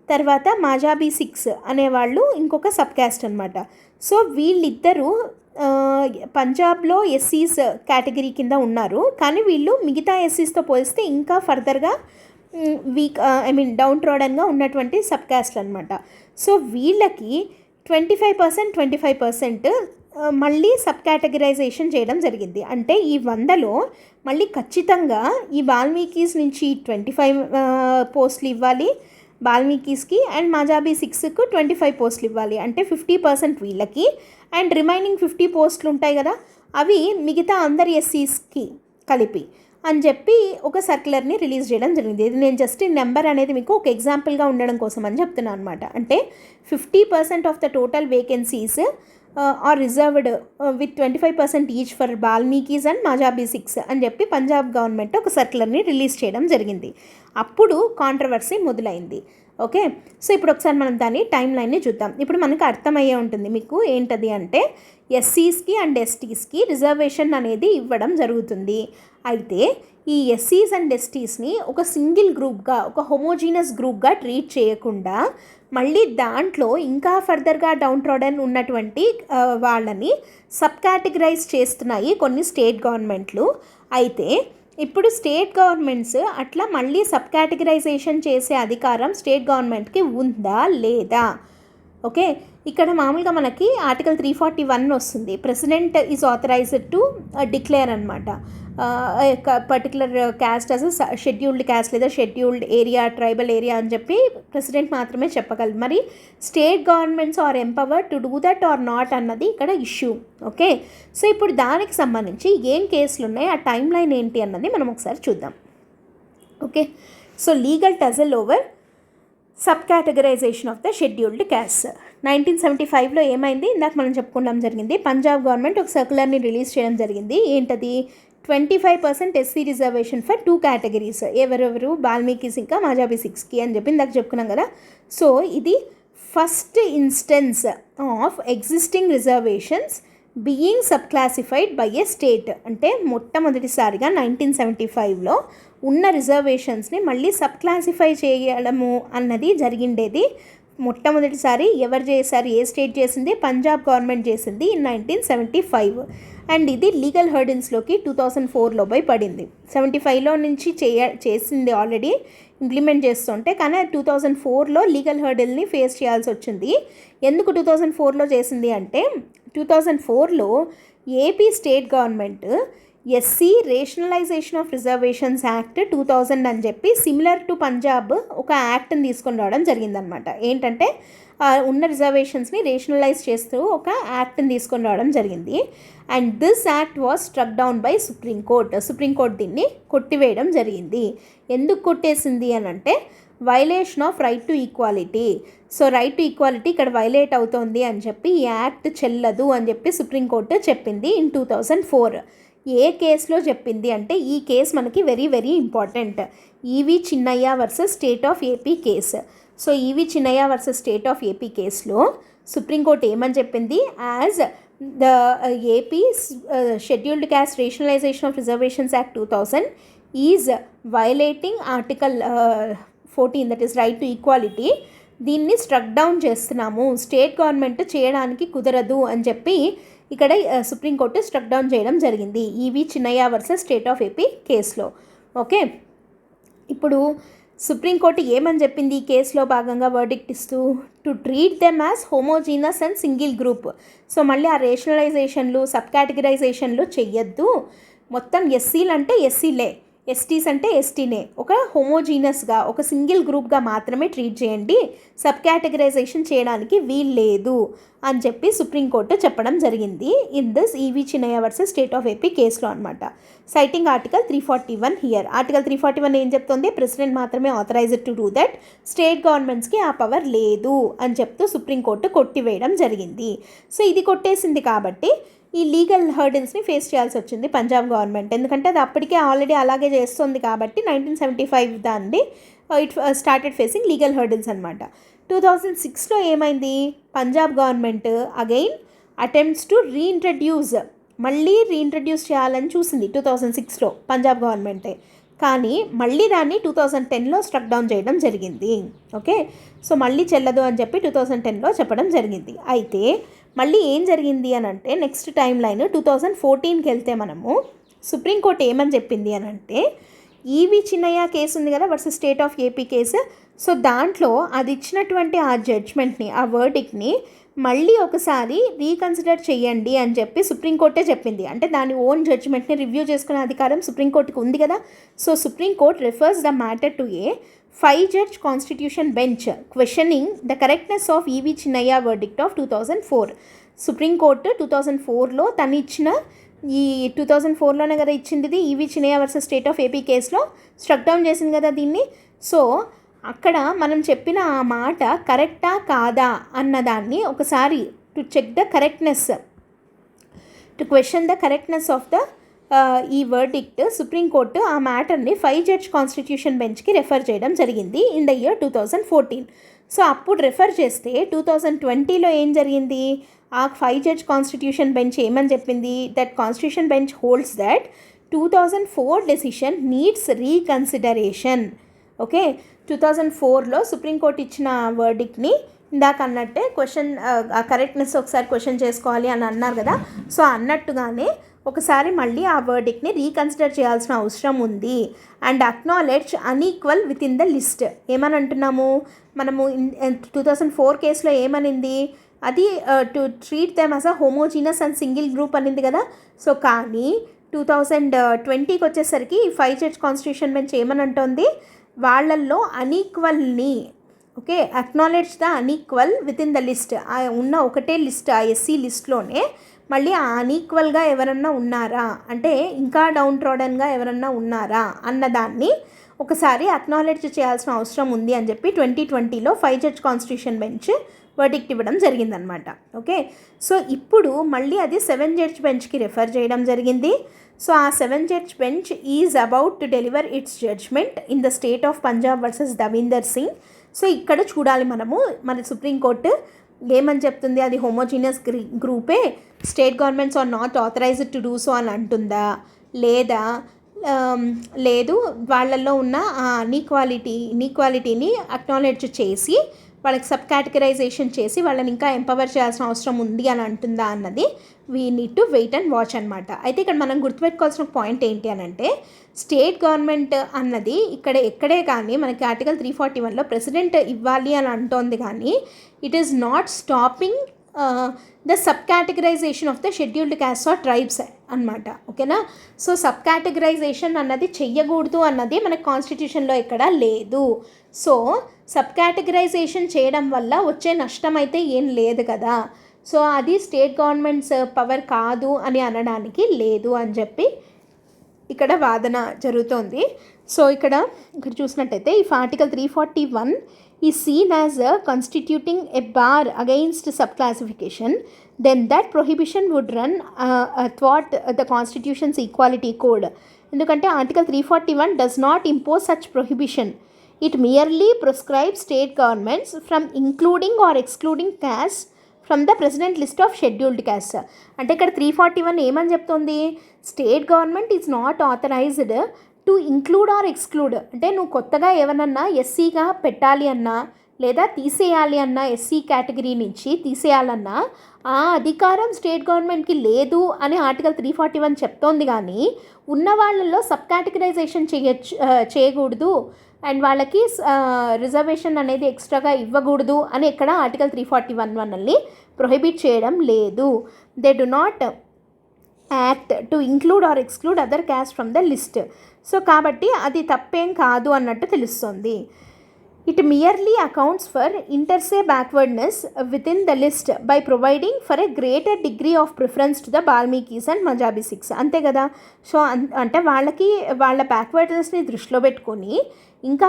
తర్వాత మజాబీ 6 అనేవాళ్ళు ఇంకొక సబ్ క్యాస్ట్ అనమాట. సో వీళ్ళిద్దరూ పంజాబ్లో ఎస్సీస్ కేటగిరీ కింద ఉన్నారు, కానీ వీళ్ళు మిగతా ఎస్సీస్తో పోలిస్తే ఇంకా ఫర్దర్గా వీక్ డౌన్ ట్రోడన్గా ఉన్నటువంటి సబ్ క్యాస్ట్లు అనమాట. సో వీళ్ళకి 25% మళ్ళీ సబ్ కేటగిరైజేషన్ చేయడం జరిగింది. అంటే ఈ 100లో మళ్ళీ ఖచ్చితంగా ఈ వాల్మీకీస్ నుంచి 25 పోస్టులు ఇవ్వాలి వాల్మీకీస్కి అండ్ మజాబీ 6కు 25 పోస్టులు ఇవ్వాలి. అంటే 50% వీళ్ళకి అండ్ రిమైనింగ్ 50 పోస్టులు ఉంటాయి కదా అవి మిగతా అందరి ఎస్సీస్కి కలిపి అని చెప్పి ఒక సర్క్యులర్ని రిలీజ్ చేయడం జరిగింది. ఇది నేను జస్ట్ నెంబర్ అనేది మీకు ఒక ఎగ్జాంపుల్గా ఉండడం కోసం అని చెప్తున్నాను అనమాట. అంటే 50% of the total vacancies are reserved with 25% each for Valmikis and Mazhabi 6 అని చెప్పి పంజాబ్ గవర్నమెంట్ ఒక సర్క్యులర్ని రిలీజ్ చేయడం జరిగింది. అప్పుడు కాంట్రవర్సీ మొదలైంది. ఓకే, సో ఇప్పుడు ఒకసారి మనం దాని టైం లైన్ని చూద్దాం. ఇప్పుడు మనకు అర్థమయ్యే ఉంటుంది మీకు ఏంటది అంటే ఎస్సీస్కి అండ్ ఎస్టీస్కి రిజర్వేషన్ అనేది ఇవ్వడం జరుగుతుంది. అయితే ఈ ఎస్సీస్ అండ్ ఎస్టీస్ని ఒక సింగిల్ గ్రూప్గా ఒక హోమోజీనస్ గ్రూప్గా ట్రీట్ చేయకుండా మళ్ళీ దాంట్లో ఇంకా ఫర్దర్గా డౌన్ ట్రోడన్ ఉన్నటువంటి వాళ్ళని సబ్ కేటగరైజ్ చేస్తున్నాయి కొన్ని స్టేట్ గవర్నమెంట్లు. అయితే ఇప్పుడు స్టేట్ గవర్నమెంట్స్ అట్లా మళ్ళీ సబ్ కేటగరైజేషన్ చేసే అధికారం స్టేట్ గవర్నమెంట్కి ఉందా లేదా? ఓకే, ఇక్కడ మామూలుగా మనకి ఆర్టికల్ 341 వస్తుంది. President is authorised to declare అనమాట particular caste as scheduled caste లేదా షెడ్యూల్డ్ ఏరియా ట్రైబల్ ఏరియా అని చెప్పి ప్రెసిడెంట్ మాత్రమే చెప్పగలరు. మరి state governments are empowered to do that or not అన్నది ఇక్కడ ఇష్యూ. ఓకే, సో ఇప్పుడు దానికి సంబంధించి ఏం కేసులు ఉన్నాయి, ఆ టైం లైన్ ఏంటి అన్నది మనం ఒకసారి చూద్దాం. Okay, so legal tussle over sub categorisation of the scheduled caste 1975లో ఏమైంది ఇందాక మనం చెప్పుకోవడం జరిగింది. పంజాబ్ గవర్నమెంట్ ఒక సర్క్యులర్ని రిలీజ్ చేయడం జరిగింది. ఏంటది 25% ఎస్సీ రిజర్వేషన్ ఫర్ 2 కేటగిరీస్, ఎవరెవరు వాల్మీకీస్ ఇంకా మజాబీ 6కి అని చెప్పి ఇందాక చెప్పుకున్నాం కదా. సో ఇది first instance of existing reservations being sub classified by A state. అంటే మొట్టమొదటిసారిగా 1975లో ఉన్న రిజర్వేషన్స్ని మళ్ళీ సబ్ క్లాసిఫై చేయడము అన్నది జరిగిండేది. మొట్టమొదటిసారి ఎవరు చేశారు, ఏ స్టేట్ చేసింది? పంజాబ్ గవర్నమెంట్ చేసింది ఇన్ 1975. అండ్ ఇది లీగల్ హర్డిల్స్లోకి 2004లో పోయి పడింది. 75లో నుంచి చేసింది ఆల్రెడీ ఇంప్లిమెంట్ చేస్తుంటే, కానీ 2004లో లీగల్ హర్డిల్ని ఫేస్ చేయాల్సి వచ్చింది. ఎందుకు 2004లో చేసింది అంటే 2004లో AP state government SC rationalisation of reservations act 2000 అని చెప్పి సిమిలర్ టు పంజాబ్ ఒక యాక్ట్ని తీసుకొని రావడం జరిగిందనమాట. ఏంటంటే ఉన్న రిజర్వేషన్స్ని రేషనలైజ్ చేస్తూ ఒక యాక్ట్ని తీసుకొని రావడం జరిగింది. And this act was struck down by supreme court దీన్ని కొట్టివేయడం జరిగింది. ఎందుకు కొట్టేసింది అని అంటే violation of right to equality. So right to equality ఇక్కడ వైలేట్ అవుతోంది అని చెప్పి ఈ యాక్ట్ చెల్లదు అని చెప్పి సుప్రీంకోర్టు చెప్పింది ఇన్ 2004. ఏ కేసులో చెప్పింది అంటే ఈ కేసు మనకి very very important, E V Chinnaiah versus state of AP case. So E V Chinnaiah versus state of AP కేసులో సుప్రీంకోర్టు ఏమని చెప్పింది, as the AP scheduled caste rationalisation of reservations act 2000 is violating article 14, that is right to equality, దీన్ని struck down చేస్తున్నాము, state government చేయడానికి కుదరదు అని చెప్పి ఇక్కడ సుప్రీంకోర్టు స్ట్రక్ డౌన్ చేయడం జరిగింది E V Chinnaiah versus state of AP కేసులో. ఓకే, ఇప్పుడు సుప్రీంకోర్టు ఏమని చెప్పింది ఈ కేసులో భాగంగా వర్డిక్ట్ ఇస్తూ, to treat them as homogeneous and single group. So మళ్ళీ ఆ రేషనలైజేషన్లు సబ్ కేటగిరైజేషన్లు చెయ్యొద్దు, మొత్తం ఎస్సీలు అంటే ఎస్సీలే, ఎస్టీస్ అంటే ఎస్టీనే, ఒక హోమోజీనస్గా ఒక సింగిల్ గ్రూప్గా మాత్రమే ట్రీట్ చేయండి, సబ్ కేటగరైజేషన్ చేయడానికి వీల్లేదు అని చెప్పి సుప్రీంకోర్టు చెప్పడం జరిగింది in this E V Chinnaiah versus state of AP కేసులో అనమాట. Citing article 341 here. ఆర్టికల్ 341 ఏం చెప్తుంది, ప్రెసిడెంట్ మాత్రమే authorised to do that, state గవర్నమెంట్స్కి ఆ పవర్ లేదు అని చెప్తూ సుప్రీంకోర్టు కొట్టివేయడం జరిగింది. సో ఇది కొట్టేసింది కాబట్టి ఈ లీగల్ హర్డిల్స్ని ఫేస్ చేయాల్సి వచ్చింది పంజాబ్ గవర్నమెంట్, ఎందుకంటే అది అప్పటికే ఆల్రెడీ అలాగే చేస్తుంది కాబట్టి 1975 దాన్ని it started facing legal hurdles అనమాట. 2006లో ఏమైంది, Punjab government again attempts to మళ్ళీ రీఇంట్రడ్యూస్ చేయాలని చూసింది 2006లో పంజాబ్ గవర్నమెంటే, కానీ మళ్ళీ దాన్ని 2010లో స్ట్రక్ డౌన్ చేయడం జరిగింది. ఓకే, సో మళ్ళీ చెల్లదు అని చెప్పి 2010లో చెప్పడం జరిగింది. అయితే మళ్ళీ ఏం జరిగింది అని అంటే నెక్స్ట్ టైం లైన్ 2014కి వెళ్తే మనము సుప్రీంకోర్టు ఏమని చెప్పింది అని అంటే, ఈవి చిన్నయ్య కేసు ఉంది కదా versus state of AP case, so దాంట్లో అది ఇచ్చినటువంటి ఆ జడ్జ్మెంట్ని, ఆ వర్డిక్ట్ని మళ్ళీ ఒకసారి రీకన్సిడర్ చేయండి అని చెప్పి సుప్రీంకోర్టే చెప్పింది. అంటే దాని ఓన్ జడ్జ్మెంట్ని రివ్యూ చేసుకునే అధికారం సుప్రీంకోర్టుకి ఉంది కదా. So supreme court refers the matter to a 5-judge constitution bench questioning the correctness of E V Chinnaiah verdict of 2004. Supreme court 2004లో తను ఇచ్చిన ఈ 2004లోనే కదా ఇచ్చింది E V Chinnaiah versus state of AP కేసులో స్ట్రక్ డౌన్ చేసింది కదా దీన్ని. సో అక్కడ మనం చెప్పిన ఆ మాట కరెక్టా కాదా అన్నదాన్ని ఒకసారి to check the correctness, to question the correctness of the ఈ వర్డిక్ట్ సుప్రీంకోర్టు ఆ మ్యాటర్ని 5-judge కాన్స్టిట్యూషన్ బెంచ్కి రెఫర్ చేయడం జరిగింది ఇన్ ద ఇయర్ 2014. సో అప్పుడు రెఫర్ చేస్తే 2020లో ఏం జరిగింది, ఆ 5-judge కాన్స్టిట్యూషన్ బెంచ్ ఏమని చెప్పింది, that constitution bench holds that 2004 decision needs reconsideration. Okay, 2004లో సుప్రీంకోర్టు ఇచ్చిన వర్డిక్ట్ని ఇందాక అన్నట్టే క్వశ్చన్ ఆ కరెక్ట్నెస్ ఒకసారి క్వశ్చన్ చేసుకోవాలి అని అన్నారు కదా. సో అన్నట్టుగానే ఒకసారి మళ్ళీ ఆ వర్డిక్ట్ని రీకన్సిడర్ చేయాల్సిన అవసరం ఉంది. And acknowledge unequal within the list. ఏమని అంటున్నాము మనము 2004 కేసులో ఏమనింది, అది to treat them as a homogeneous and single group అనింది కదా. సో కానీ 2020కి వచ్చేసరికి 5-judge కాన్స్టిట్యూషన్ బెంచ్ ఏమని అంటోంది, వాళ్ళల్లో అన్ఈక్వల్ని, okay, acknowledge the unequal within the list, ఉన్న ఒకటే లిస్ట్ ఆ ఎస్సీ లిస్ట్లోనే మళ్ళీ ఆ అన్ఈక్వల్గా ఎవరన్నా ఉన్నారా, అంటే ఇంకా డౌన్ ట్రోడన్గా ఎవరన్నా ఉన్నారా అన్నదాన్ని ఒకసారి అక్నాలెడ్జ్ చేయాల్సిన అవసరం ఉంది అని చెప్పి 2020లో 5-judge కాన్స్టిట్యూషన్ బెంచ్ వర్డిక్ట్ ఇవ్వడం జరిగిందనమాట. ఓకే, సో ఇప్పుడు మళ్ళీ అది 7-judge బెంచ్కి రెఫర్ చేయడం జరిగింది. సో ఆ 7-judge bench is about to deliver its judgement in the state of Punjab versus Davinder Singh. So ఇక్కడ చూడాలి మనము మన సుప్రీంకోర్టు ఏమని చెప్తుంది, అది హోమోజీనియస్ గ్రూపే, state governments are not authorised to do so అని అంటుందా, లేదా లేదు వాళ్ళల్లో ఉన్న ఇన్ఈక్వాలిటీని అక్నాలెడ్జ్ చేసి వాళ్ళకి సబ్ కేటగరైజేషన్ చేసి వాళ్ళని ఇంకా ఎంపవర్ చేయాల్సిన అవసరం ఉంది అని అంటుందా అన్నది we need to wait and watch అనమాట. అయితే ఇక్కడ మనం గుర్తుపెట్టుకోవాల్సిన పాయింట్ ఏంటి అని అంటే, స్టేట్ గవర్నమెంట్ అన్నది ఇక్కడ ఎక్కడే కానీ మనకి ఆర్టికల్ 341లో ప్రెసిడెంట్ ఇవ్వాలి అని అంటోంది, కానీ it is not stopping the sub categorisation of the scheduled caste or tribes అన్నమాట. ఓకేనా. సో సబ్ కేటగరైజేషన్ అన్నది చెయ్యకూడదు అన్నది మనకు కాన్స్టిట్యూషన్లో ఎక్కడ లేదు. సో సబ్ కేటగరైజేషన్ చేయడం వల్ల వచ్చే నష్టం అయితే ఏం లేదు కదా. సో అది స్టేట్ గవర్నమెంట్స్ పవర్ కాదు అని అనడానికి లేదు అని చెప్పి ఇక్కడ వాదన జరుగుతోంది. సో ఇక్కడ చూసినట్టయితే if article 341 is seen as constituting a bar against sub classification, then that prohibition would run thwart the constitution's equality code. ఎందుకంటే article 341 does not impose such prohibition. It merely prescribes state governments from including or excluding castes from the president list of scheduled caste. అంటే ఇక్కడ 341 ఏమని చెప్తుంది, state government is not authorised to include or exclude. అంటే నువ్వు కొత్తగా ఎవరన్నా ఎస్సీగా పెట్టాలి అన్నా లేదా తీసేయాలి అన్నా, ఎస్సీ కేటగిరీ నుంచి తీసేయాలన్నా ఆ అధికారం స్టేట్ గవర్నమెంట్కి లేదు అని ఆర్టికల్ 341 చెప్తోంది. కానీ ఉన్న వాళ్ళల్లో సబ్ కేటగరైజేషన్ చేయకూడదు అండ్ వాళ్ళకి రిజర్వేషన్ అనేది ఎక్స్ట్రాగా ఇవ్వకూడదు అని ఎక్కడ ఆర్టికల్ 341 మనల్ని ప్రొహిబిట్ చేయడం లేదు. They do not act to include or exclude other caste from the list. So కాబట్టి అది తప్పేం కాదు అన్నట్టు తెలుస్తుంది. It merely accounts for inter-se backwardness within the list by providing for a greater degree of preference to the Balmikis and Punjabi Sikhs. అంతే కదా. So అంటే వాళ్ళ బ్యాక్వర్డ్నెస్ని దృష్టిలో పెట్టుకొని ఇంకా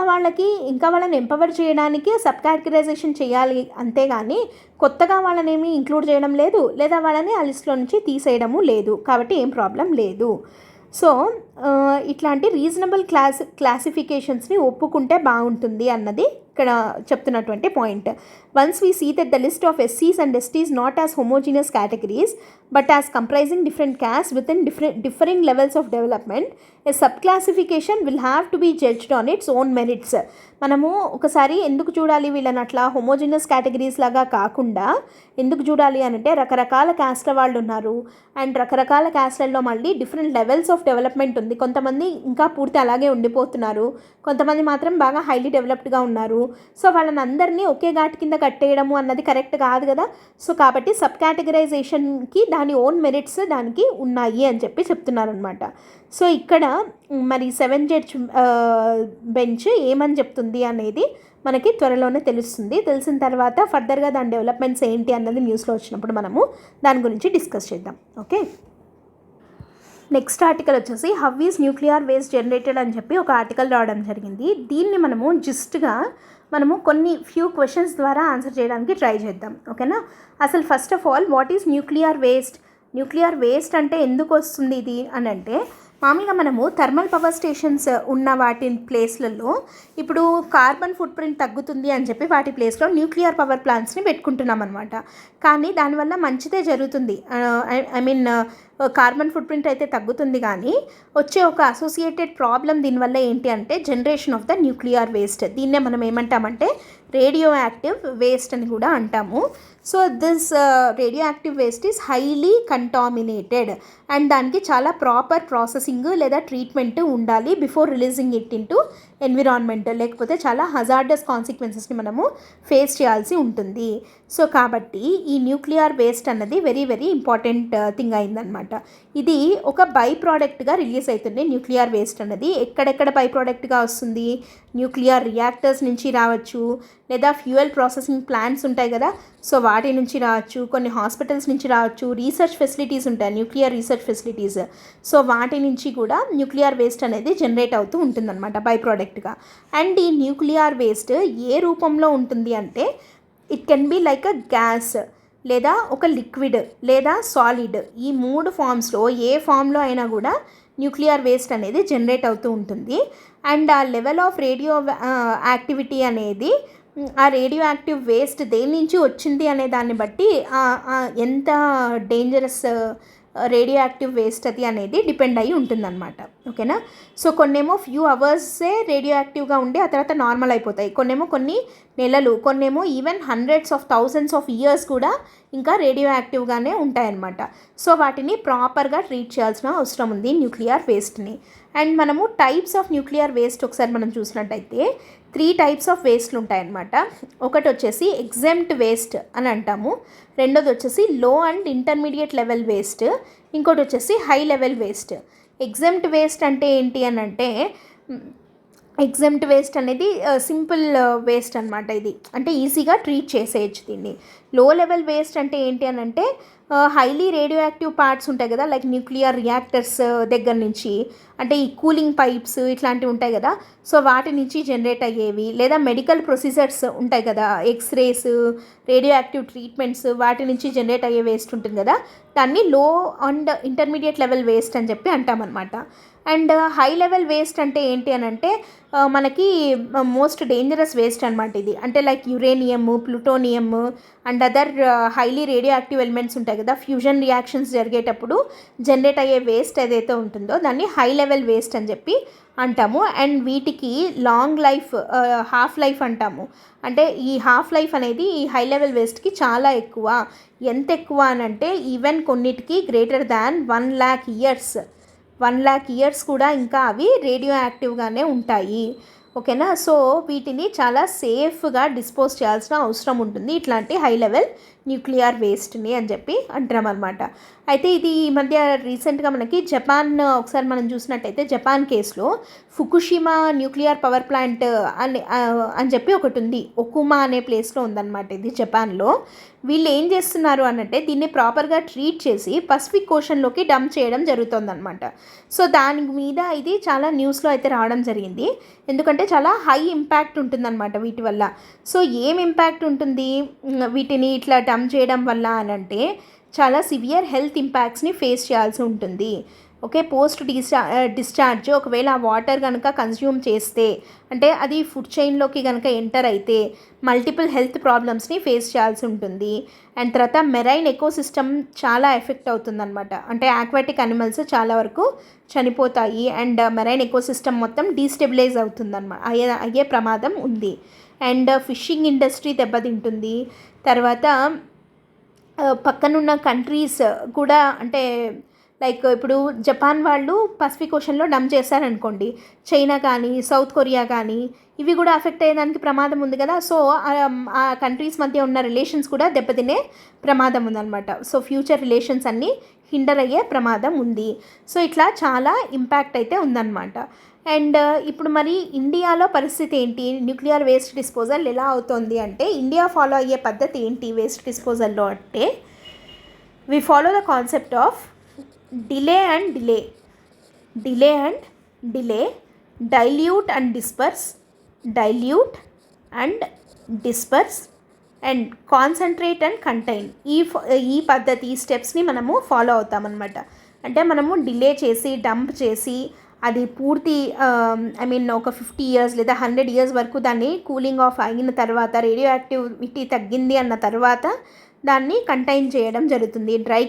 వాళ్ళని ఎంపవర్ చేయడానికి సబ్ కేటగరైజేషన్ చేయాలి, అంతేగాని కొత్తగా వాళ్ళని ఏమీ ఇంక్లూడ్ చేయడం లేదు లేదా వాళ్ళని ఆ లిస్ట్లో నుంచి తీసేయడము లేదు. కాబట్టి ఏం ప్రాబ్లం లేదు. సో ఇట్లాంటి రీజనబుల్ క్లాసిఫికేషన్స్ని ఒప్పుకుంటే బాగుంటుంది అన్నది ఇక్కడ చెప్తున్నటువంటి point. Once we see that the list of ఎస్సీస్ and STs not as homogeneous categories but as comprising different caste within differing levels of development, a sub classification will have to be judged on its own merits. మనము ఒకసారి ఎందుకు చూడాలి వీళ్ళని అట్లా homogeneous categories లాగా కాకుండా ఎందుకు చూడాలి అంటే రకరకాల క్యాస్ట్ల వాళ్ళు ఉన్నారు అండ్ రకరకాల క్యాస్ట్లలో మళ్ళీ డిఫరెంట్ లెవెల్స్ ఆఫ్ డెవలప్మెంట్ ఉంది. కొంతమంది ఇంకా పూర్తి అలాగే ఉండిపోతున్నారు, కొంతమంది మాత్రం బాగా హైలీ డెవలప్డ్గా ఉన్నారు. సో వాళ్ళని అందరినీ ఒకే ఘాటు కింద కట్టేయడము అన్నది కరెక్ట్ కాదు కదా. సో కాబట్టి సబ్ కేటగరైజేషన్కి దాని ఓన్ మెరిట్స్ దానికి ఉన్నాయి అని చెప్పి చెప్తున్నారనమాట. సో ఇక్కడ మరి 7 జడ్జ్ బెంచ్ ఏమని చెప్తుంది అనేది మనకి త్వరలోనే తెలుస్తుంది. తెలిసిన తర్వాత ఫర్దర్గా దాని డెవలప్మెంట్స్ ఏంటి అన్నది న్యూస్లో వచ్చినప్పుడు మనము దాని గురించి డిస్కస్ చేద్దాం. ఓకే. నెక్స్ట్ ఆర్టికల్ వచ్చేసి how is nuclear waste generated అని చెప్పి ఒక ఆర్టికల్ రావడం జరిగింది. దీన్ని మనము కొన్ని ఫ్యూ క్వశ్చన్స్ ద్వారా ఆన్సర్ చేయడానికి ట్రై చేద్దాం. ఓకేనా. అసలు first of all what is nuclear waste అంటే ఎందుకు వస్తుంది ఇది అని అంటే, మామూలుగా మనము థర్మల్ పవర్ స్టేషన్స్ ఉన్న వాటి ప్లేస్లలో ఇప్పుడు కార్బన్ ఫుట్ ప్రింట్ తగ్గుతుంది అని చెప్పి వాటి ప్లేస్లో న్యూక్లియర్ పవర్ ప్లాంట్స్ని పెట్టుకుంటున్నాం అనమాట. కానీ దానివల్ల మంచిదే జరుగుతుంది. I mean carbon foot print అయితే తగ్గుతుంది, కానీ వచ్చే ఒక అసోసియేటెడ్ ప్రాబ్లం దీనివల్ల ఏంటి అంటే generation of the nuclear waste. దీన్నే మనం ఏమంటామంటే రేడియో యాక్టివ్ వేస్ట్ అని కూడా అంటాము. So this radio active waste is highly contaminated and దానికి చాలా ప్రాపర్ ప్రాసెసింగ్ లేదా ట్రీట్మెంట్ ఉండాలి before releasing it into environment, లేకపోతే చాలా హజార్డస్ కాన్సిక్వెన్సెస్ని మనము ఫేస్ చేయాల్సి ఉంటుంది. సో కాబట్టి ఈ న్యూక్లియర్ వేస్ట్ అన్నది వెరీ వెరీ ఇంపార్టెంట్ థింగ్ అయిందనమాట. ఇది ఒక బై ప్రోడక్ట్గా రిలీజ్ అవుతుంది. న్యూక్లియర్ వేస్ట్ అన్నది ఎక్కడెక్కడ బై ప్రోడక్ట్గా వస్తుంది, న్యూక్లియర్ రియాక్టర్స్ నుంచి రావచ్చు, లేదా ఫ్యూయల్ ప్రాసెసింగ్ ప్లాంట్స్ ఉంటాయి కదా, సో వాటి నుంచి రావచ్చు, కొన్ని హాస్పిటల్స్ నుంచి రావచ్చు, రీసెర్చ్ ఫెసిలిటీస్ ఉంటాయి, న్యూక్లియర్ రీసెర్చ్ ఫెసిలిటీస్. సో వాటి నుంచి కూడా న్యూక్లియర్ వేస్ట్ అనేది జనరేట్ అవుతూ ఉంటుందన్నమాట బై ప్రోడక్ట్గా. అండ్ ఈ న్యూక్లియర్ వేస్ట్ ఏ రూపంలో ఉంటుంది అంటే it can be like a gas, లేదా ఒక లిక్విడ్, లేదా సాలిడ్. ఈ 3 ఫామ్స్లో ఏ ఫామ్లో అయినా కూడా న్యూక్లియర్ వేస్ట్ అనేది జనరేట్ అవుతూ ఉంటుంది. అండ్ ఆ లెవెల్ ఆఫ్ రేడియో యాక్టివిటీ అనేది, ఆ రేడియో యాక్టివ్ వేస్ట్ దేని నుంచి వచ్చింది అనే దాన్ని బట్టి ఎంత డేంజరస్ రేడియో యాక్టివ్ వేస్ట్ అది అనేది డిపెండ్ అయ్యి ఉంటుందన్నమాట. ఓకేనా. సో కొన్నేమో ఫ్యూ అవర్సే రేడియో యాక్టివ్గా ఉండి ఆ తర్వాత నార్మల్ అయిపోతాయి, కొన్నేమో కొన్ని నెలలు, కొన్నేమో even hundreds of thousands of years కూడా ఇంకా రేడియో యాక్టివ్గానే ఉంటాయన్నమాట. సో వాటిని ప్రాపర్గా ట్రీట్ చేయాల్సిన అవసరం ఉంది న్యూక్లియర్ వేస్ట్ని. అండ్ మనము టైప్స్ ఆఫ్ న్యూక్లియర్ వేస్ట్ ఒకసారి మనం చూసినట్టయితే 3 టైప్స్ ఆఫ్ వేస్ట్లు ఉంటాయన్నమాట. ఒకటి వచ్చేసి ఎగ్జెంప్ట్ వేస్ట్ అని అంటాము, రెండోది వచ్చేసి లో అండ్ ఇంటర్మీడియట్ లెవెల్ వేస్ట్, ఇంకోటి వచ్చేసి high level waste. Exempt waste అంటే ఏంటి అని అంటే, ఎగ్జెంప్ట్ వేస్ట్ అనేది సింపుల్ వేస్ట్ అనమాట. ఇది అంటే ఈజీగా ట్రీట్ చేసేయచ్చు దీన్ని. లో లెవెల్ వేస్ట్ అంటే ఏంటి అని అంటే హైలీ రేడియో యాక్టివ్ పార్ట్స్ ఉంటాయి కదా, లైక్ న్యూక్లియర్ రియాక్టర్స్ దగ్గర నుంచి, అంటే ఈ కూలింగ్ పైప్స్ ఇట్లాంటివి ఉంటాయి కదా, సో వాటి నుంచి జనరేట్ అయ్యేవి, లేదా మెడికల్ ప్రొసీజర్స్ ఉంటాయి కదా, ఎక్స్రేస్, రేడియో యాక్టివ్ ట్రీట్మెంట్స్, వాటి నుంచి జనరేట్ అయ్యే వేస్ట్ ఉంటుంది కదా, దాన్ని లో అండ్ ఇంటర్మీడియట్ లెవెల్ వేస్ట్ అని చెప్పి అంటామన్నమాట. అండ్ హై లెవెల్ వేస్ట్ అంటే ఏంటి అని అంటే మనకి మోస్ట్ డేంజరస్ వేస్ట్ అనమాట ఇది. అంటే like uranium, plutonium and other highly radio active elements ఉంటాయి కదా, ఫ్యూజన్ రియాక్షన్స్ జరిగేటప్పుడు జనరేట్ అయ్యే వేస్ట్ ఏదైతే ఉంటుందో దాన్ని హై లెవెల్ వేస్ట్ అని చెప్పి అంటాము. అండ్ వీటికి లాంగ్ లైఫ్, హాఫ్ లైఫ్ అంటాము. అంటే ఈ హాఫ్ లైఫ్ అనేది ఈ హై లెవెల్ వేస్ట్కి చాలా ఎక్కువ. ఎంత ఎక్కువ అని అంటే ఈవెన్ కొన్నిటికి గ్రేటర్ దాన్ 1,00,000 ఇయర్స్, 1,00,000 ఇయర్స్ కూడా ఇంకా అవి రేడియో యాక్టివ్గానే ఉంటాయి. ఓకేనా. సో వీటిని చాలా సేఫ్గా డిస్పోజ్ చేయాల్సిన అవసరం ఉంటుంది ఇట్లాంటి హై లెవెల్ న్యూక్లియర్ వేస్ట్ని అని చెప్పి అంటాం అనమాట. అయితే ఇది ఈ మధ్య రీసెంట్గా మనకి జపాన్, ఒకసారి మనం చూసినట్టయితే జపాన్ కేసులో ఫుకుషిమా న్యూక్లియర్ పవర్ ప్లాంట్ అని చెప్పి ఒకటి ఉంది, ఒకుమా అనే ప్లేస్లో ఉందన్నమాట. ఇది జపాన్లో. వీళ్ళు ఏం చేస్తున్నారు అనంటే దీన్ని ప్రాపర్గా ట్రీట్ చేసి పసిఫిక్ ఓషన్లోకి డంప్ చేయడం జరుగుతుందన్నమాట. సో దాని మీద ఇది చాలా న్యూస్లో అయితే రావడం జరిగింది, ఎందుకంటే చాలా హై ఇంపాక్ట్ ఉంటుందన్నమాట వీటి వల్ల. సో ఏం ఇంపాక్ట్ ఉంటుంది వీటిని ఇట్లా డంప్ చేయడం వల్ల అనంటే, చాలా సివియర్ హెల్త్ ఇంపాక్ట్స్ని ఫేస్ చేయాల్సి ఉంటుంది. ఓకే. పోస్ట్ డిశ్చార్జ్ ఒకవేళ ఆ వాటర్ కనుక కన్జ్యూమ్ చేస్తే, అంటే అది ఫుడ్ చైన్లోకి కనుక ఎంటర్ అయితే మల్టిపుల్ హెల్త్ ప్రాబ్లమ్స్ని ఫేస్ చేయాల్సి ఉంటుంది. అండ్ తర్వాత మెరైన్ ఎకోసిస్టమ్ చాలా ఎఫెక్ట్ అవుతుందన్నమాట. అంటే ఆక్వాటిక్ అనిమల్స్ చాలా వరకు చనిపోతాయి అండ్ మెరైన్ ఎకోసిస్టమ్ మొత్తం డీస్టెబిలైజ్ అవుతుందన్నమాట, అయ్యే ప్రమాదం ఉంది. అండ్ ఫిషింగ్ ఇండస్ట్రీ దెబ్బతింటుంది. తర్వాత పక్కనున్న కంట్రీస్ కూడా, అంటే లైక్ ఇప్పుడు జపాన్ వాళ్ళు పసిఫిక్ ఓషన్లో డంప్ చేశారనుకోండి, చైనా కానీ సౌత్ కొరియా కానీ ఇవి కూడా అఫెక్ట్ అయ్యేదానికి ప్రమాదం ఉంది కదా. సో ఆ కంట్రీస్ మధ్య ఉన్న రిలేషన్స్ కూడా దెబ్బతినే ప్రమాదం ఉందన్నమాట. సో ఫ్యూచర్ రిలేషన్స్ అన్నీ హిండర్ అయ్యే ప్రమాదం ఉంది. సో ఇట్లా చాలా ఇంపాక్ట్ అయితే ఉందన్నమాట. అండ్ ఇప్పుడు మరి ఇండియాలో పరిస్థితి ఏంటి, న్యూక్లియర్ వేస్ట్ డిస్పోజల్ ఎలా అవుతుంది అంటే, ఇండియా ఫాలో అయ్యే పద్ధతి ఏంటి వేస్ట్ డిస్పోజల్లో అంటే, we follow the concept of delay and delay, dilute and disperse and concentrate and contain. ఈ పద్ధతి, ఈ స్టెప్స్ని మనము ఫాలో అవుతామన్నమాట. అంటే మనము డిలే చేసి డంప్ చేసి అది పూర్తి ఒక 50 years లేదా 100 years వరకు దాన్ని కూలింగ్ ఆఫ్ అయిన తర్వాత, రేడియో యాక్టివిటీ తగ్గింది అన్న తర్వాత దాన్ని కంటైన్ చేయడం జరుగుతుంది. డ్రై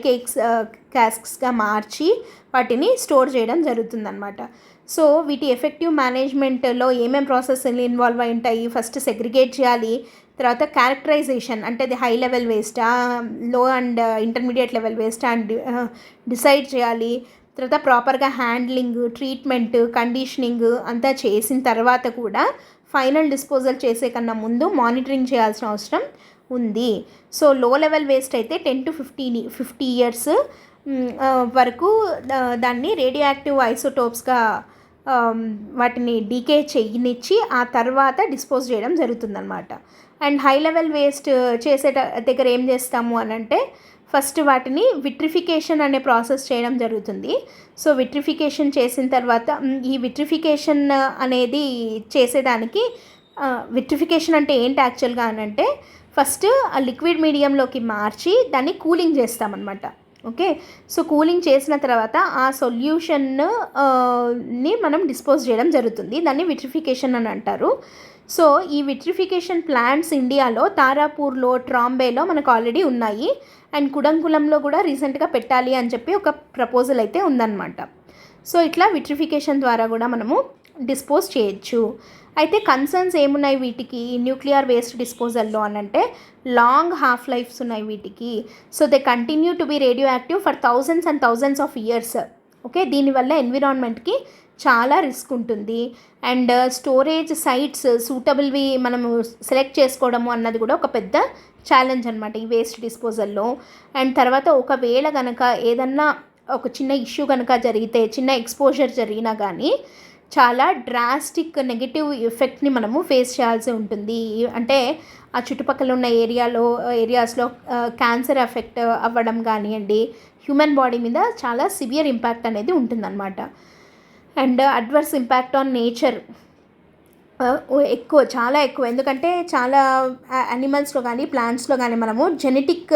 క్యాస్క్స్గా మార్చి వాటిని స్టోర్ చేయడం జరుగుతుందన్నమాట. సో వీటి ఎఫెక్టివ్ మేనేజ్మెంట్లో ఏమేం ప్రాసెస్లు ఇన్వాల్వ్ అయి ఉంటాయి, ఫస్ట్ సెగ్రిగేట్ చేయాలి, తర్వాత క్యారెక్టరైజేషన్, అంటే అది హై లెవెల్ వేస్టా, లో అండ్ ఇంటర్మీడియట్ లెవెల్ వేస్టా అండ్ డిసైడ్ చేయాలి. తర్వాత ప్రాపర్గా హ్యాండ్లింగ్, ట్రీట్మెంట్, కండిషనింగ్ అంతా చేసిన తర్వాత కూడా ఫైనల్ డిస్పోజల్ చేసే కన్నా ముందు మానిటరింగ్ చేయాల్సిన అవసరం ఉంది. సో లో లెవెల్ వేస్ట్ అయితే 10 to 50 years వరకు దాన్ని రేడియో యాక్టివ్ ఐసోటోప్స్గా వాటిని డీకే చేయనిచ్చి ఆ తర్వాత డిస్పోజ్ చేయడం జరుగుతుందన్నమాట. అండ్ హై లెవెల్ వేస్ట్ చేసే దగ్గర ఏం చేస్తాము అని అంటే, ఫస్ట్ వాటిని విట్రిఫికేషన్ అనే ప్రాసెస్ చేయడం జరుగుతుంది. సో విట్రిఫికేషన్ చేసిన తర్వాత, ఈ విట్రిఫికేషన్ అనేది చేసేదానికి, విట్రిఫికేషన్ అంటే ఏంటి యాక్చువల్గా అని అంటే, ఫస్ట్ ఆ లిక్విడ్ మీడియంలోకి మార్చి దాన్ని కూలింగ్ చేస్తామన్నమాట. ఓకే. సో కూలింగ్ చేసిన తర్వాత ఆ సొల్యూషన్ని మనం డిస్పోజ్ చేయడం జరుగుతుంది. దాన్ని విట్రిఫికేషన్ అని అంటారు. సో ఈ విట్రిఫికేషన్ ప్లాంట్స్ ఇండియాలో తారాపూర్లో, ట్రాంబేలో మనకు ఆల్రెడీ ఉన్నాయి. అండ్ కుడంకులంలో కూడా రీసెంట్గా పెట్టాలి అని చెప్పి ఒక ప్రపోజల్ అయితే ఉందన్నమాట. సో ఇట్లా విట్రిఫికేషన్ ద్వారా కూడా మనము డిస్పోజ్ చేయొచ్చు. అయితే కన్సర్న్స్ ఏమున్నాయి వీటికి న్యూక్లియర్ వేస్ట్ డిస్పోజల్లో అని అంటే, లాంగ్ హాఫ్ లైఫ్స్ ఉన్నాయి వీటికి. So they continue to be radio active for thousands and thousands of years. Okay, దీనివల్ల ఎన్విరాన్మెంట్కి చాలా రిస్క్ ఉంటుంది. అండ్ స్టోరేజ్ సైట్స్ సూటబుల్వి మనము సెలెక్ట్ చేసుకోవడము అన్నది కూడా ఒక పెద్ద ఛాలెంజ్ అనమాట ఈ వేస్ట్ డిస్పోజల్లో. అండ్ తర్వాత ఒకవేళ కనుక ఏదన్నా ఒక చిన్న ఇష్యూ కనుక జరిగితే, చిన్న ఎక్స్పోజర్ జరిగినా కానీ చాలా డ్రాస్టిక్ నెగిటివ్ ఎఫెక్ట్ని మనము ఫేస్ చేయాల్సి ఉంటుంది. అంటే ఆ చుట్టుపక్కల ఉన్న ఏరియాస్లో క్యాన్సర్ ఎఫెక్ట్ అవ్వడం కానివ్వండి, హ్యూమన్ బాడీ మీద చాలా సివియర్ ఇంపాక్ట్ అనేది ఉంటుందన్నమాట. And adverse impact on nature చాలా ఎక్కువ. ఎందుకంటే చాలా యానిమల్స్లో కానీ ప్లాంట్స్లో కానీ మనము జెనెటిక్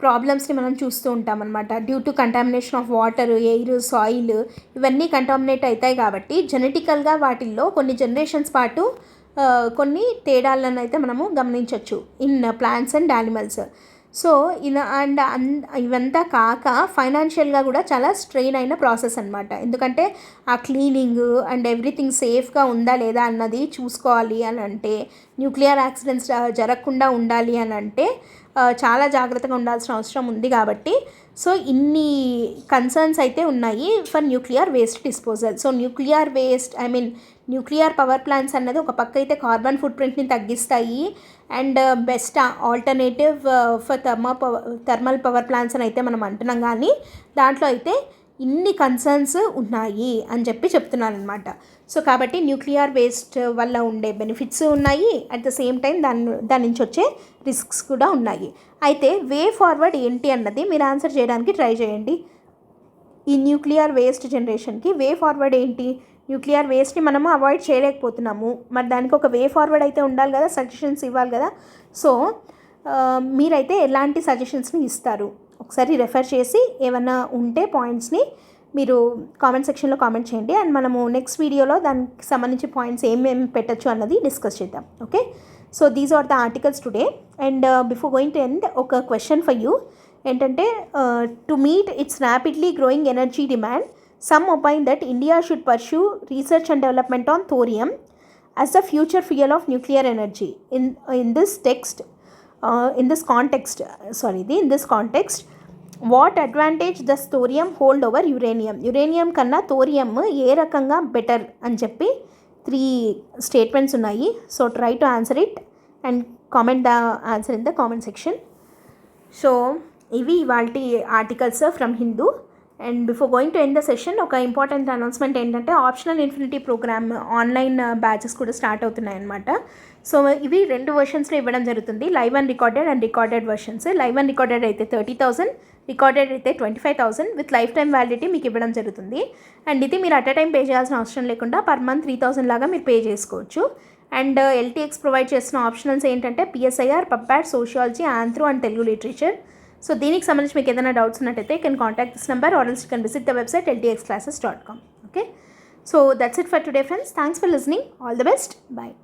ప్రాబ్లమ్స్ని మనం చూస్తూ ఉంటాం అనమాట. Due to contamination of water, air, soil ఇవన్నీ కంటామినేట్ అవుతాయి కాబట్టి జెనెటికల్గా వాటిల్లో కొన్ని జనరేషన్స్ పాటు కొన్ని తేడాలను అయితే మనము గమనించవచ్చు in plants and animals. So ఇవంతా కాక ఫైనాన్షియల్గా కూడా చాలా స్ట్రెయిన్ అయిన ప్రాసెస్ అనమాట. ఎందుకంటే ఆ క్లీనింగ్ అండ్ ఎవ్రీథింగ్ సేఫ్గా ఉందా లేదా అన్నది చూసుకోవాలి అని అంటే, న్యూక్లియర్ యాక్సిడెంట్స్ జరగకుండా ఉండాలి అని అంటే చాలా జాగ్రత్తగా ఉండాల్సిన అవసరం ఉంది. కాబట్టి సో ఇన్ని కన్సర్న్స్ అయితే ఉన్నాయి for nuclear waste disposal. So nuclear power plants అన్నది ఒక పక్క అయితే కార్బన్ ఫుట్ ప్రింట్ని తగ్గిస్తాయి and best alternative for thermal power plants అని అయితే మనం అంటున్నాం. కానీ దాంట్లో అయితే ఇన్ని కన్సర్న్స్ ఉన్నాయి అని చెప్తున్నాను అనమాట. సో కాబట్టి న్యూక్లియర్ వేస్ట్ వల్ల ఉండే బెనిఫిట్స్ ఉన్నాయి, అట్ ద సేమ్ టైం దాని నుంచి వచ్చే రిస్క్స్ కూడా ఉన్నాయి. అయితే వే ఫార్వర్డ్ ఏంటి అన్నది మీరు ఆన్సర్ చేయడానికి ట్రై చేయండి. ఈ న్యూక్లియర్ వేస్ట్ జనరేషన్కి వే ఫార్వర్డ్ ఏంటి? న్యూక్లియర్ వేస్ట్ని మనము అవాయిడ్ చేయలేకపోతున్నాము, మరి దానికి ఒక వే ఫార్వర్డ్ అయితే ఉండాలి కదా, సజెషన్స్ ఇవ్వాలి కదా. సో మీరైతే ఎలాంటి సజెషన్స్ని ఇస్తారు ఒకసారి రెఫర్ చేసి ఏమన్నా ఉంటే పాయింట్స్ని మీరు కామెంట్ సెక్షన్లో కామెంట్ చేయండి. అండ్ మనము నెక్స్ట్ వీడియోలో దానికి సంబంధించి పాయింట్స్ ఏమేమి పెట్టచ్చు అన్నది డిస్కస్ చేద్దాం. Okay, so these are the articles today. And before going to end ఒక క్వశ్చన్ ఫర్ యూ ఏంటంటే, to meet its rapidly growing energy demand, some opine that India should pursue research and development on thorium as the future fuel of nuclear energy. In this context, what advantage does thorium hold over uranium? Uranium కన్నా thorium ఏ రకంగా better అని చెప్పి 3 statements ఉన్నాయి. So try to answer it and comment the answer in the comment section. So ఇవి ఇవాల్టి articles from Hindu. And before going to end the session ఒక important announcement ఏంటంటే, optional infinity programme online batches కూడా start అవుతున్నాయి అనమాట. So ఇవి 2 వర్షన్స్లో ఇవ్వడం జరుగుతుంది, live and recorded versions. Live and recorded అయితే 30,000, రికార్డెడ్ అయితే 25,000 విత్ లైఫ్ టైం వ్యాలిడిటీ మీకు ఇవ్వడం జరుగుతుంది. అండ్ ఇది మీరు అట్ అ టైం పే చేయాల్సిన అవసరం లేకుండా పర్ మంత్ 3,000 లాగా మీరు పే చేసుకోవచ్చు. అండ్ LTX ప్రొవైడ్ చేస్తున్న ఆప్షనల్స్ ఏంటంటే PSIR, PubPad, sociology, anthro and Telugu literature. So దీనికి సంబంధించి మీకు ఏదైనా డౌట్స్ ఉన్నట్టయితే you can contact this number or else you can visit the website ltxclasses.com. Okay, so that's it for today friends. Thanks for listening. All the best. Bye.